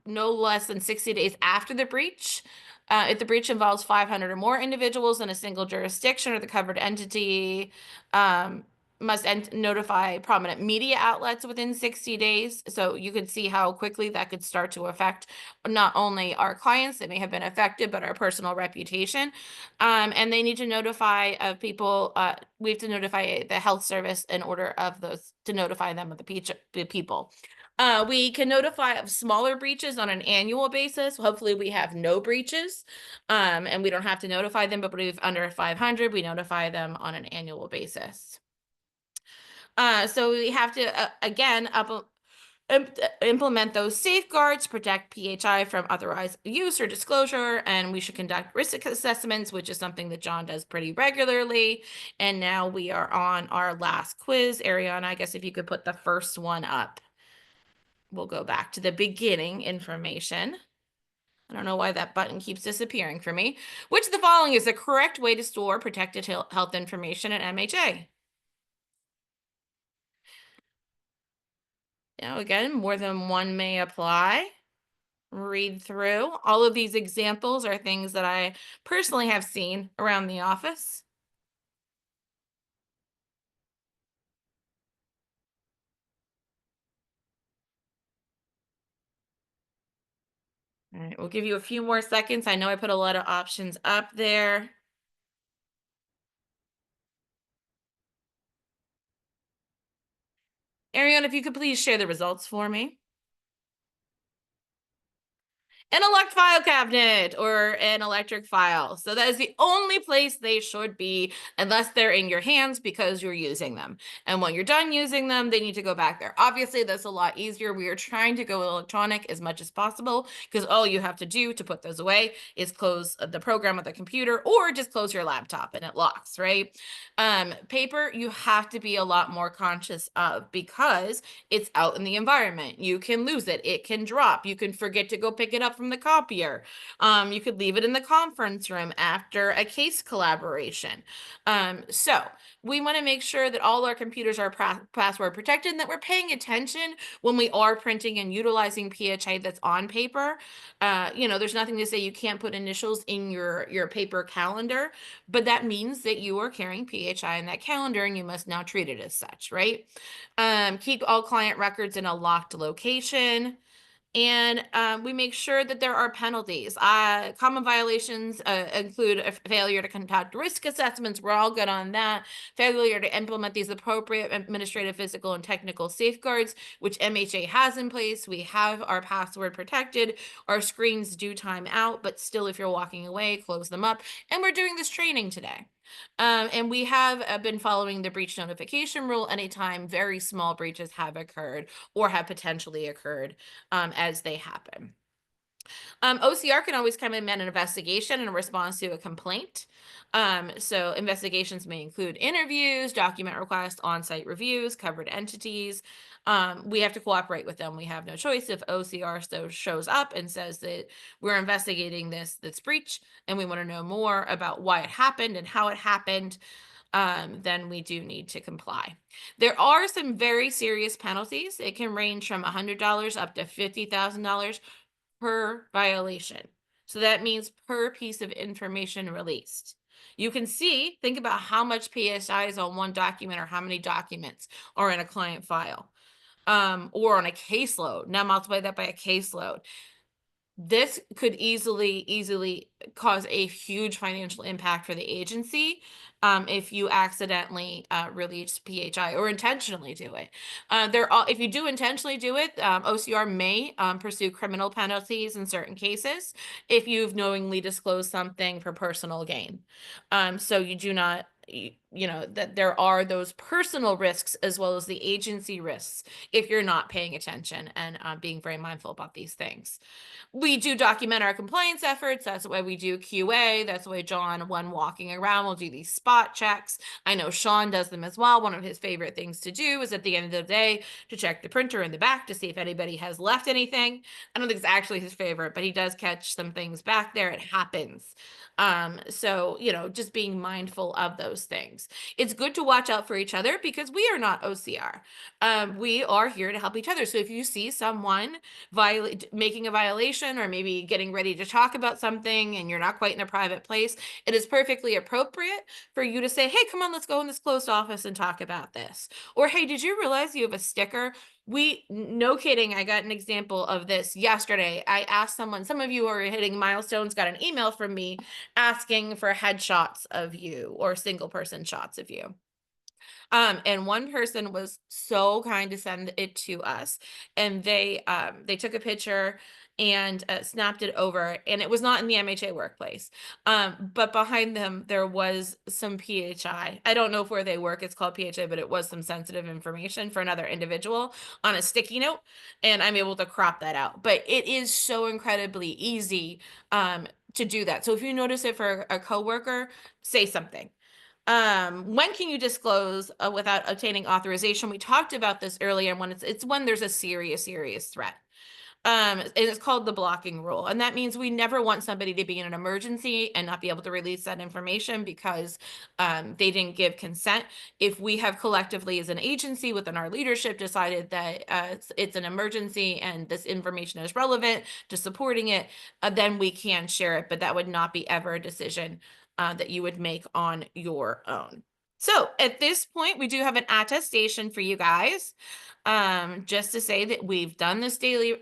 no less than 60 days after the breach. If the breach involves 500 or more individuals in a single jurisdiction or the covered entity, must notify prominent media outlets within 60 days. So you can see how quickly that could start to affect not only our clients that may have been affected, but our personal reputation. And they need to notify people. We have to notify the health service in order of those to notify them of the people. We can notify of smaller breaches on an annual basis. Hopefully we have no breaches, and we don't have to notify them, but if under 500, we notify them on an annual basis. So we have to, again, implement those safeguards, protect PHI from unauthorized use or disclosure, and we should conduct risk assessments, which is something that John does pretty regularly. And now we are on our last quiz. Ariana, I guess if you could put the first one up. We'll go back to the beginning information. I don't know why that button keeps disappearing for me. Which of the following is the correct way to store protected health information at MHA? Now, again, more than one may apply. Read through. All of these examples are things that I personally have seen around the office. All right, we'll give you a few more seconds. I know I put a lot of options up there. Ariana, if you could please share the results for me. An elect file cabinet or an electric file. So that is the only place they should be unless they're in your hands because you're using them. And when you're done using them, they need to go back there. Obviously, that's a lot easier. We are trying to go electronic as much as possible because all you have to do to put those away is close the program of the computer or just close your laptop and it locks, right? Paper, you have to be a lot more conscious of because it's out in the environment. You can lose it. It can drop. You can forget to go pick it up from the copier. You could leave it in the conference room after a case collaboration. So we want to make sure that all our computers are password protected and that we're paying attention when we are printing and utilizing PHI that's on paper. There's nothing to say you can't put initials in your paper calendar, but that means that you are carrying PHI in that calendar and you must now treat it as such, right? Keep all client records in a locked location. And we make sure that there are penalties. Common violations include a failure to conduct risk assessments. We're all good on that. Failure to implement these appropriate administrative, physical, and technical safeguards, which MHA has in place. We have our password protected. Our screens do time out, but still, if you're walking away, close them up. And we're doing this training today. And we have been following the breach notification rule anytime very small breaches have occurred or have potentially occurred as they happen. OCR can always come in an investigation in response to a complaint. So investigations may include interviews, document requests, on-site reviews, covered entities. We have to cooperate with them. We have no choice. If OCR shows up and says that we're investigating this breach and we want to know more about why it happened and how it happened, then we do need to comply. There are some very serious penalties. It can range from $100 up to $50,000 per violation. So that means per piece of information released. You can see, think about how much PSI is on one document or how many documents are in a client file, or on a caseload. Now multiply that by a caseload. This could easily cause a huge financial impact for the agency if you accidentally release PHI or intentionally do it. If you do intentionally do it, OCR may pursue criminal penalties in certain cases if you've knowingly disclosed something for personal gain. So you do not, that there are those personal risks as well as the agency risks if you're not paying attention and being very mindful about these things. We do document our compliance efforts. That's why we do QA. That's why John, when walking around, will do these spot checks. I know Sean does them as well. One of his favorite things to do is at the end of the day to check the printer in the back to see if anybody has left anything. I don't think it's actually his favorite, but he does catch some things back there. It happens. So, just being mindful of those things. It's good to watch out for each other because we are not OCR. We are here to help each other. So if you see someone making a violation or maybe getting ready to talk about something and you're not quite in a private place, it is perfectly appropriate for you to say, hey, come on, let's go in this closed office and talk about this. Or, hey, did you realize you have a sticker? No kidding, I got an example of this yesterday. I asked someone, some of you who are hitting milestones got an email from me asking for headshots of you or single person shots of you. And one person was so kind to send it to us, and they took a picture and snapped it over, and it was not in the MHA workplace. But behind them, there was some PHI. I don't know where they work. It's called PHI, but it was some sensitive information for another individual on a sticky note, and I'm able to crop that out. But it is so incredibly easy to do that. So if you notice it for a coworker, say something. When can you disclose without obtaining authorization? We talked about this earlier, and when it's when there's a serious threat. And it's called the blocking rule. And that means we never want somebody to be in an emergency and not be able to release that information because they didn't give consent. If we have collectively as an agency within our leadership decided that it's an emergency and this information is relevant to supporting it, then we can share it, but that would not be ever a decision that you would make on your own. So at this point, we do have an attestation for you guys, just to say that we've done this daily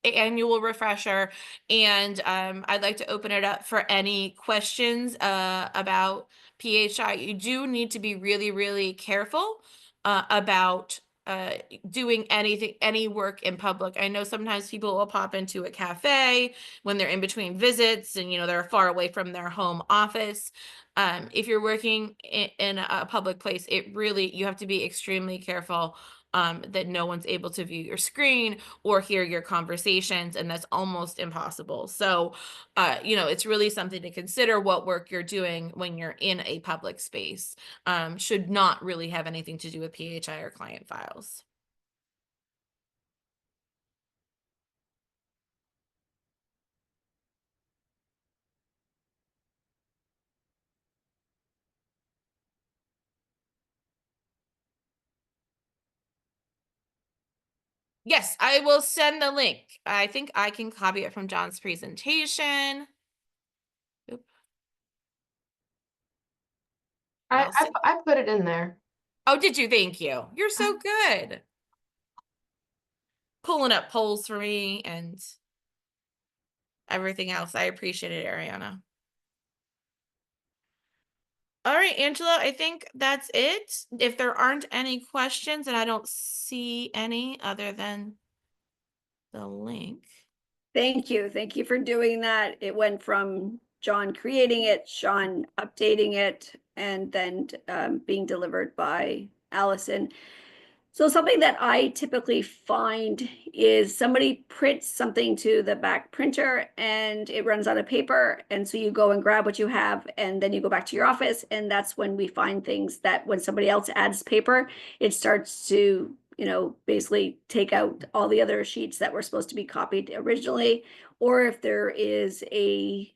annual refresher, and I'd like to open it up for any questions about PHI. You do need to be really, really careful about doing any work in public. I know sometimes people will pop into a cafe when they're in between visits and they're far away from their home office. If you're working in a public place, you have to be extremely careful that no one's able to view your screen or hear your conversations, and that's almost impossible. So, it's really something to consider. What work you're doing when you're in a public space should not really have anything to do with PHI or client files. Yes, I will send the link. I think I can copy it from John's presentation. Oop. I put it in there. Oh, did you? Thank you. You're so good. pulling up polls for me and everything else. I appreciate it, Ariana. All right, Angela, I think that's it. If there aren't any questions, and I don't see any other than the link. Thank you. Thank you for doing that. It went from John creating it, Sean updating it, and then being delivered by Allison. So something that I typically find is somebody prints something to the back printer and it runs out of paper. And so you go and grab what you have and then you go back to your office. And that's when we find things that when somebody else adds paper, it starts to, you know, basically take out all the other sheets that were supposed to be copied originally. Or if there is a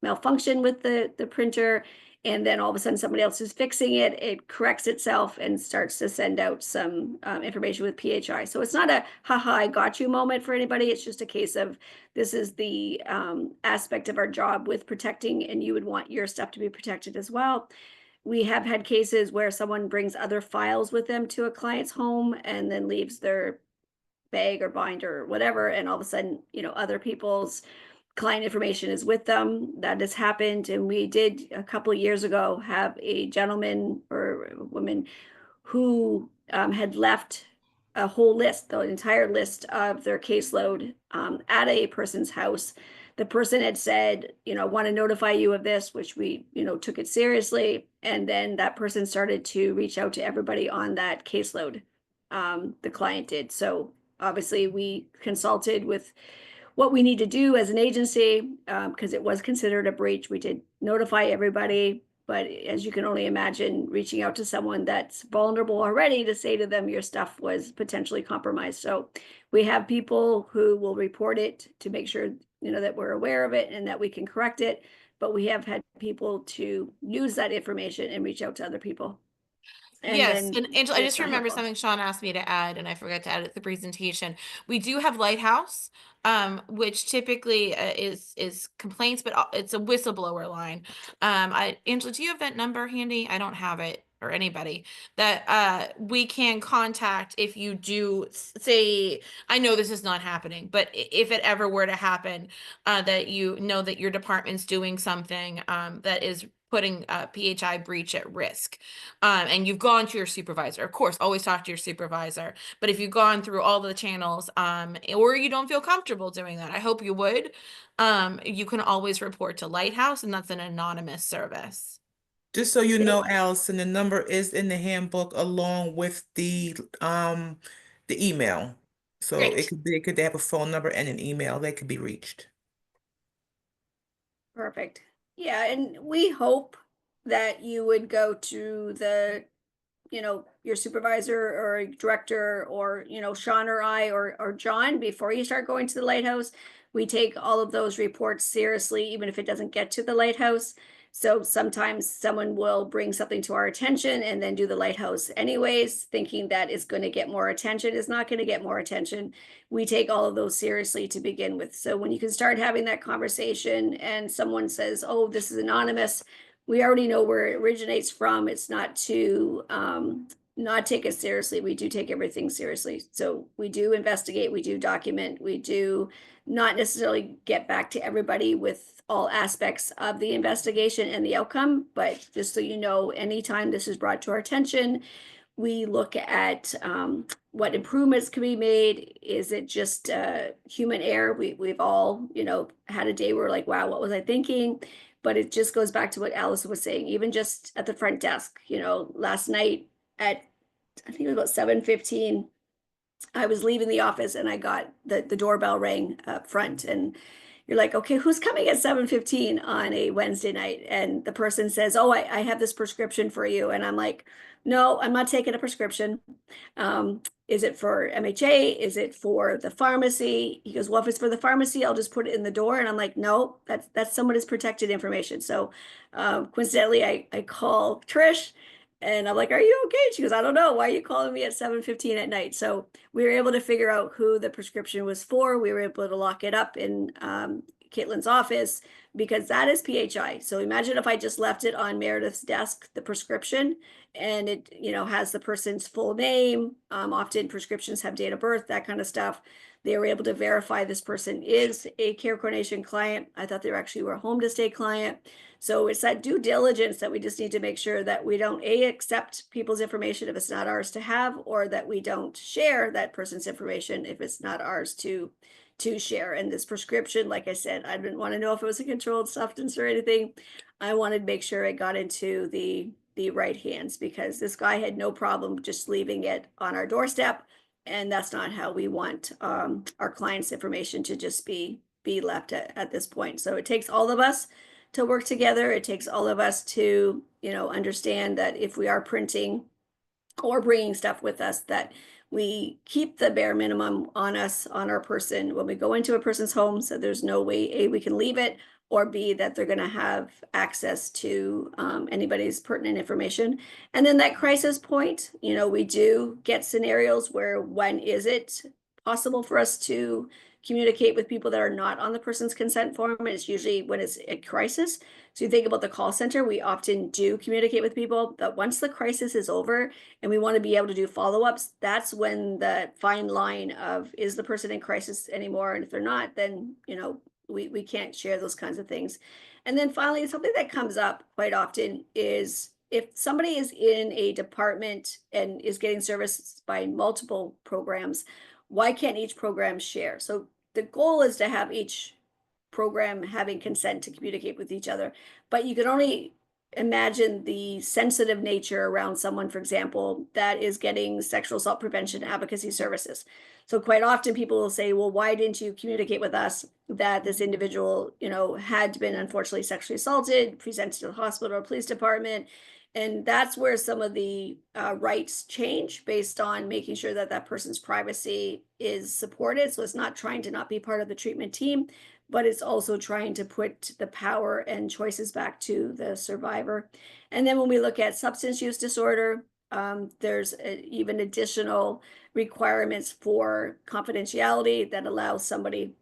malfunction with the printer, and then all of a sudden somebody else is fixing it, it corrects itself and starts to send out some information with PHI. So it's not a haha, I got you moment for anybody. It's just a case of this is the aspect of our job with protecting, and you would want your stuff to be protected as well. We have had cases where someone brings other files with them to a client's home and then leaves their bag or binder or whatever, and all of a sudden, you know, other people's client information is with them. That has happened. And we did a couple of years ago have a gentleman or a woman who had left a whole list, the entire list of their caseload at a person's house. The person had said, you know, want to notify you of this, which we, you know, took it seriously. And then that person started to reach out to everybody on that caseload. The client did. So obviously we consulted with what we need to do as an agency, because it was considered a breach. We did notify everybody, but as you can only imagine, reaching out to someone that's vulnerable already to say to them your stuff was potentially compromised. So we have people who will report it to make sure, you know, that we're aware of it and that we can correct it. But we have had people to use that information and reach out to other people. And yes, then and Angela, I it's just not remember helpful. something Sean asked me to add, and I forgot to add it to the presentation. We do have Lighthouse, which typically is complaints, but it's a whistleblower line. Angela, do you have that number handy? I don't have it, or anybody that we can contact if you do say, I know this is not happening, but if it ever were to happen, that you know that your department's doing something that is putting a PHI breach at risk. And you've gone to your supervisor. Of course, always talk to your supervisor. But if you've gone through all the channels, or you don't feel comfortable doing that, I hope you would. You can always report to Lighthouse, and that's an anonymous service. Just so you know, Allison, the number is in the handbook along with the email. So Great. they could have a phone number and an email. They could be reached. Perfect. Yeah, and we hope that you would go to the, you know, your supervisor or director or, you know, Sean or I or John before you start going to the Lighthouse. We take all of those reports seriously, even if it doesn't get to the Lighthouse. So sometimes someone will bring something to our attention and then do the Lighthouse anyways, thinking that it's going to get more attention. It's not going to get more attention. We take all of those seriously to begin with. So when you can start having that conversation and someone says, oh, this is anonymous, we already know where it originates from. It's not to not take it seriously. We do take everything seriously. So we do investigate, we do document, we do not necessarily get back to everybody with all aspects of the investigation and the outcome, but just so you know, anytime this is brought to our attention, we look at what improvements can be made. Is it just human error? We've all, you know, had a day where we're like, wow, what was I thinking? But it just goes back to what Allison was saying, even just at the front desk, you know, last night at, I think it was about 7:15, I was leaving the office and I got the doorbell rang up front, and you're like, okay, who's coming at 7:15 on a Wednesday night? And the person says, oh, I have this prescription for you. And I'm like, no, I'm not taking a prescription. Is it for MHA? Is it for the pharmacy? He goes, well, if it's for the pharmacy, I'll just put it in the door. And I'm like, no, that's somebody's protected information. So coincidentally, I call Trish and I'm like, are you okay? She goes, I don't know. Why are you calling me at 7:15 at night? So we were able to figure out who the prescription was for. We were able to lock it up and Caitlin's office, because that is PHI. So imagine if I just left it on Meredith's desk, the prescription, and it, has the person's full name. Often prescriptions have date of birth, that kind of stuff. They were able to verify this person is a care coordination client. I thought they actually were a home to stay client. So it's that due diligence that we just need to make sure that we don't accept people's information if it's not ours to have, or that we don't share that person's information if it's not ours to share. And this prescription, like I said, I didn't want to know if it was a controlled substance or anything. I wanted to make sure it got into the right hands, because this guy had no problem just leaving it on our doorstep. And that's not how we want our clients' information to just be left at this point. So it takes all of us to work together. It takes all of us to, understand that if we are printing or bringing stuff with us, that we keep the bare minimum on us, on our person when we go into a person's home. So there's no way, A, we can leave it, or B, that they're going to have access to anybody's pertinent information. And then that crisis point, we do get scenarios where when is it possible for us to communicate with people that are not on the person's consent form? And it's usually when it's a crisis. So you think about the call center, we often do communicate with people, but once the crisis is over and we want to be able to do follow-ups, that's when the fine line of, is the person in crisis anymore? And if they're not, then, we can't share those kinds of things. And then finally, something that comes up quite often is if somebody is in a department and is getting services by multiple programs, why can't each program share? So the goal is to have each program having consent to communicate with each other, but you can only imagine the sensitive nature around someone, for example, that is getting sexual assault prevention advocacy services. So quite often people will say, well, why didn't you communicate with us that this individual, had been unfortunately sexually assaulted, presented to the hospital or police department? And that's where some of the rights change based on making sure that that person's privacy is supported. So it's not trying to not be part of the treatment team, but it's also trying to put the power and choices back to the survivor. And then when we look at substance use disorder, there's even additional requirements for confidentiality that allows somebody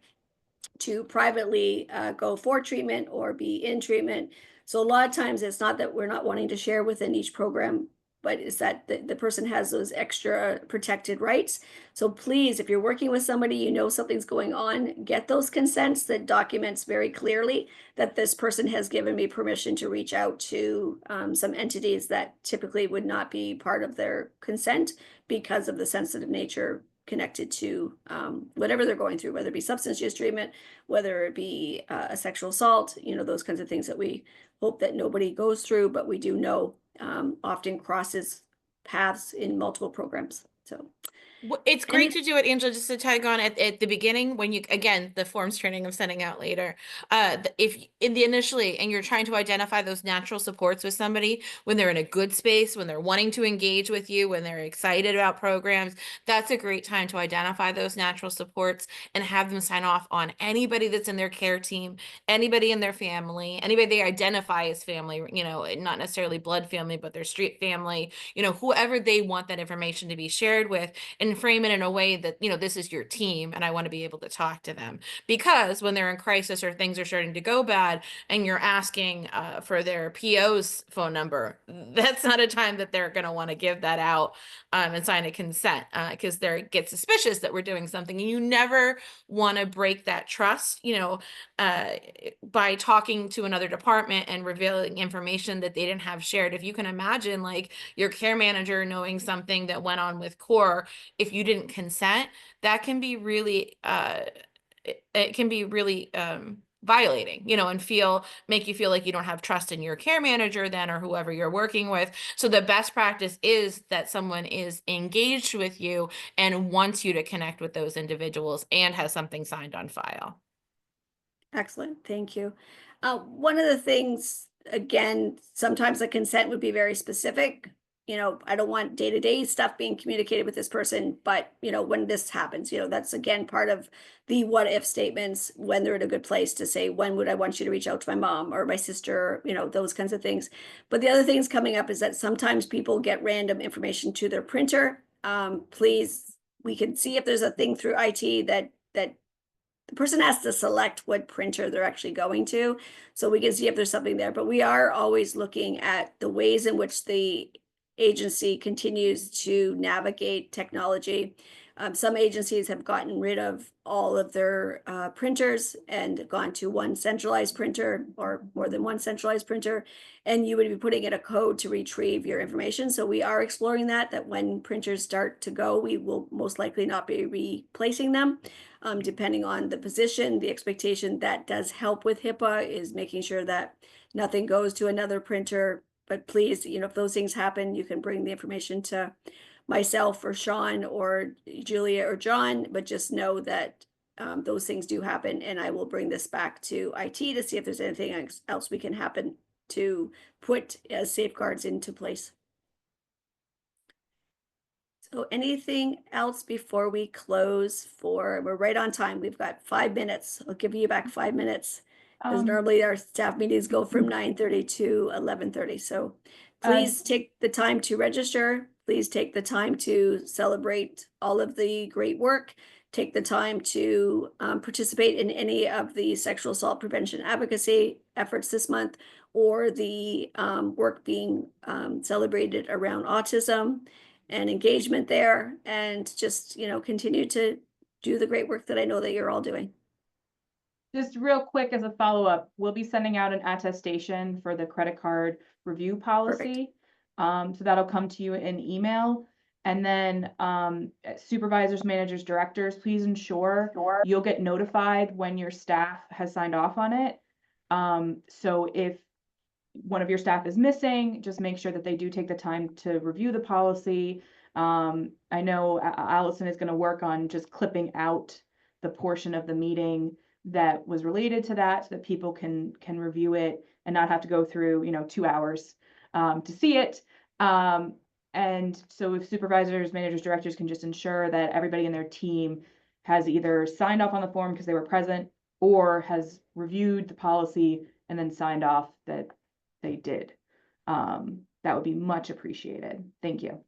to privately go for treatment or be in treatment. So a lot of times it's not that we're not wanting to share within each program, but it's that the person has those extra protected rights. So please, if you're working with somebody, something's going on, get those consents that documents very clearly that this person has given me permission to reach out to some entities that typically would not be part of their consent because of the sensitive nature connected to whatever they're going through, whether it be substance use treatment, whether it be a sexual assault, those kinds of things that we hope that nobody goes through, but we do know often crosses paths in multiple programs. So it's great to do it, Angela, just to tag on at the beginning when you, again, the forms training I'm sending out later. If in the initially, and you're trying to identify those natural supports with somebody when they're in a good space, when they're wanting to engage with you, when they're excited about programs, that's a great time to identify those natural supports and have them sign off on anybody that's in their care team, anybody in their family, anybody they identify as family, not necessarily blood family, but their street family, whoever they want that information to be shared with, and frame it in a way that, this is your team and I want to be able to talk to them. Because when they're in crisis or things are starting to go bad and you're asking for their PO's phone number, that's not a time that they're going to want to give that out and sign a consent because they get suspicious that we're doing something. And you never want to break that trust, by talking to another department and revealing information that they didn't have shared. If you can imagine, like, your care manager knowing something that went on with CORE, if you didn't consent, that can be really it can be really violating, and make you feel like you don't have trust in your care manager then, or whoever you're working with. So the best practice is that someone is engaged with you and wants you to connect with those individuals and has something signed on file. Excellent, thank you. One of the things, again, sometimes the consent would be very specific. I don't want day-to-day stuff being communicated with this person, but, when this happens, that's again part of the what if statements when they're in a good place to say, when would I want you to reach out to my mom or my sister, those kinds of things. But the other things coming up is that sometimes people get random information to their printer. Please, we can see if there's a thing through IT that the person has to select what printer they're actually going to, so we can see if there's something there. But we are always looking at the ways in which the agency continues to navigate technology. Some agencies have gotten rid of all of their printers and gone to one centralized printer or more than one centralized printer, and you would be putting in a code to retrieve your information. So we are exploring that when printers start to go, we will most likely not be replacing them. Depending on the position, the expectation that does help with HIPAA is making sure that nothing goes to another printer. But please, if those things happen, you can bring the information to myself or Sean or Julia or John, but just know that those things do happen, and I will bring this back to IT to see if there's anything else we can happen to put as safeguards into place. So anything else before we close we're right on time. We've got 5 minutes. I'll give you back 5 minutes. Because normally our staff meetings go from 9:30 to 11:30. So please take the time to register. Please take the time to celebrate all of the great work. Take the time to participate in any of the sexual assault prevention advocacy efforts this month, or the work being celebrated around autism and engagement there, and just, continue to do the great work that I know that you're all doing. Just real quick as a follow-up, we'll be sending out an attestation for the credit card review policy. So that'll come to you in email. And then supervisors, managers, directors, please ensure you'll get notified when your staff has signed off on it. So if one of your staff is missing, just make sure that they do take the time to review the policy. I know Allison is going to work on just clipping out the portion of the meeting that was related to that, so that people can review it and not have to go through 2 hours to see it. And so if supervisors, managers, directors can just ensure that everybody in their team has either signed off on the form because they were present, or has reviewed the policy and then signed off that they did. That would be much appreciated. Thank you.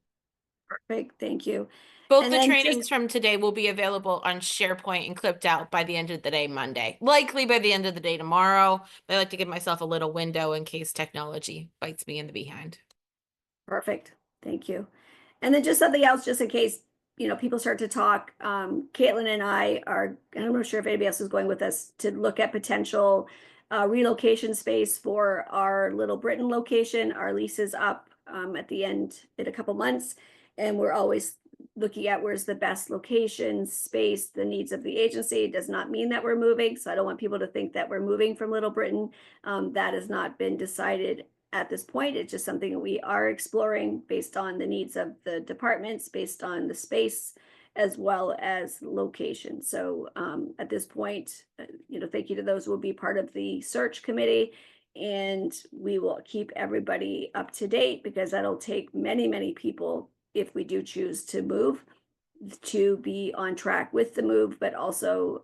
Perfect, thank you. Both And the then trainings from today will be available on SharePoint and clipped out by the end of the day Monday. Likely by the end of the day tomorrow. I like to give myself a little window in case technology bites me in the behind. Perfect, thank you. And then just something else, just in case, people start to talk. Caitlin and I I'm not sure if anybody else is going with us, to look at potential relocation space for our Little Britain location. Our lease is up at the end in a couple months, and we're always looking at where's the best location, space, the needs of the agency. It does not mean that we're moving, so I don't want people to think that we're moving from Little Britain. That has not been decided at this point. It's just something that we are exploring based on the needs of the departments, based on the space, as well as location. So at this point, thank you to those who will be part of the search committee, and we will keep everybody up to date, because that'll take many, many people, if we do choose to move, to be on track with the move. But also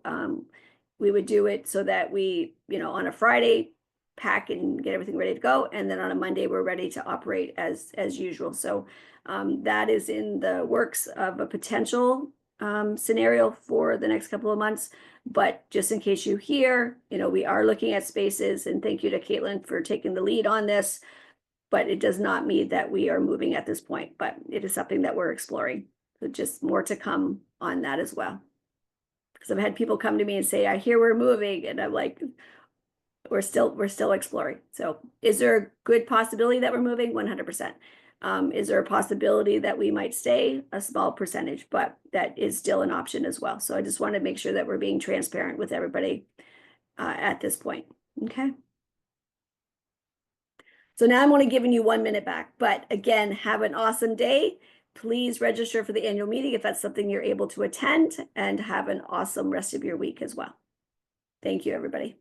we would do it so that we, on a Friday, pack and get everything ready to go, and then on a Monday we're ready to operate as usual. So that is in the works of a potential scenario for the next couple of months. But just in case you hear, we are looking at spaces, and thank you to Caitlin for taking the lead on this. But it does not mean that we are moving at this point, but it is something that we're exploring. So just more to come on that as well. Because I've had people come to me and say, I hear we're moving, and I'm like, we're still exploring. So is there a good possibility that we're moving? 100%. Is there a possibility that we might stay? A small percentage, but that is still an option as well. So I just want to make sure that we're being transparent with everybody at this point. Okay. So now I'm only giving you 1 minute back, but again, have an awesome day. Please register for the annual meeting if that's something you're able to attend, and have an awesome rest of your week as well. Thank you, everybody.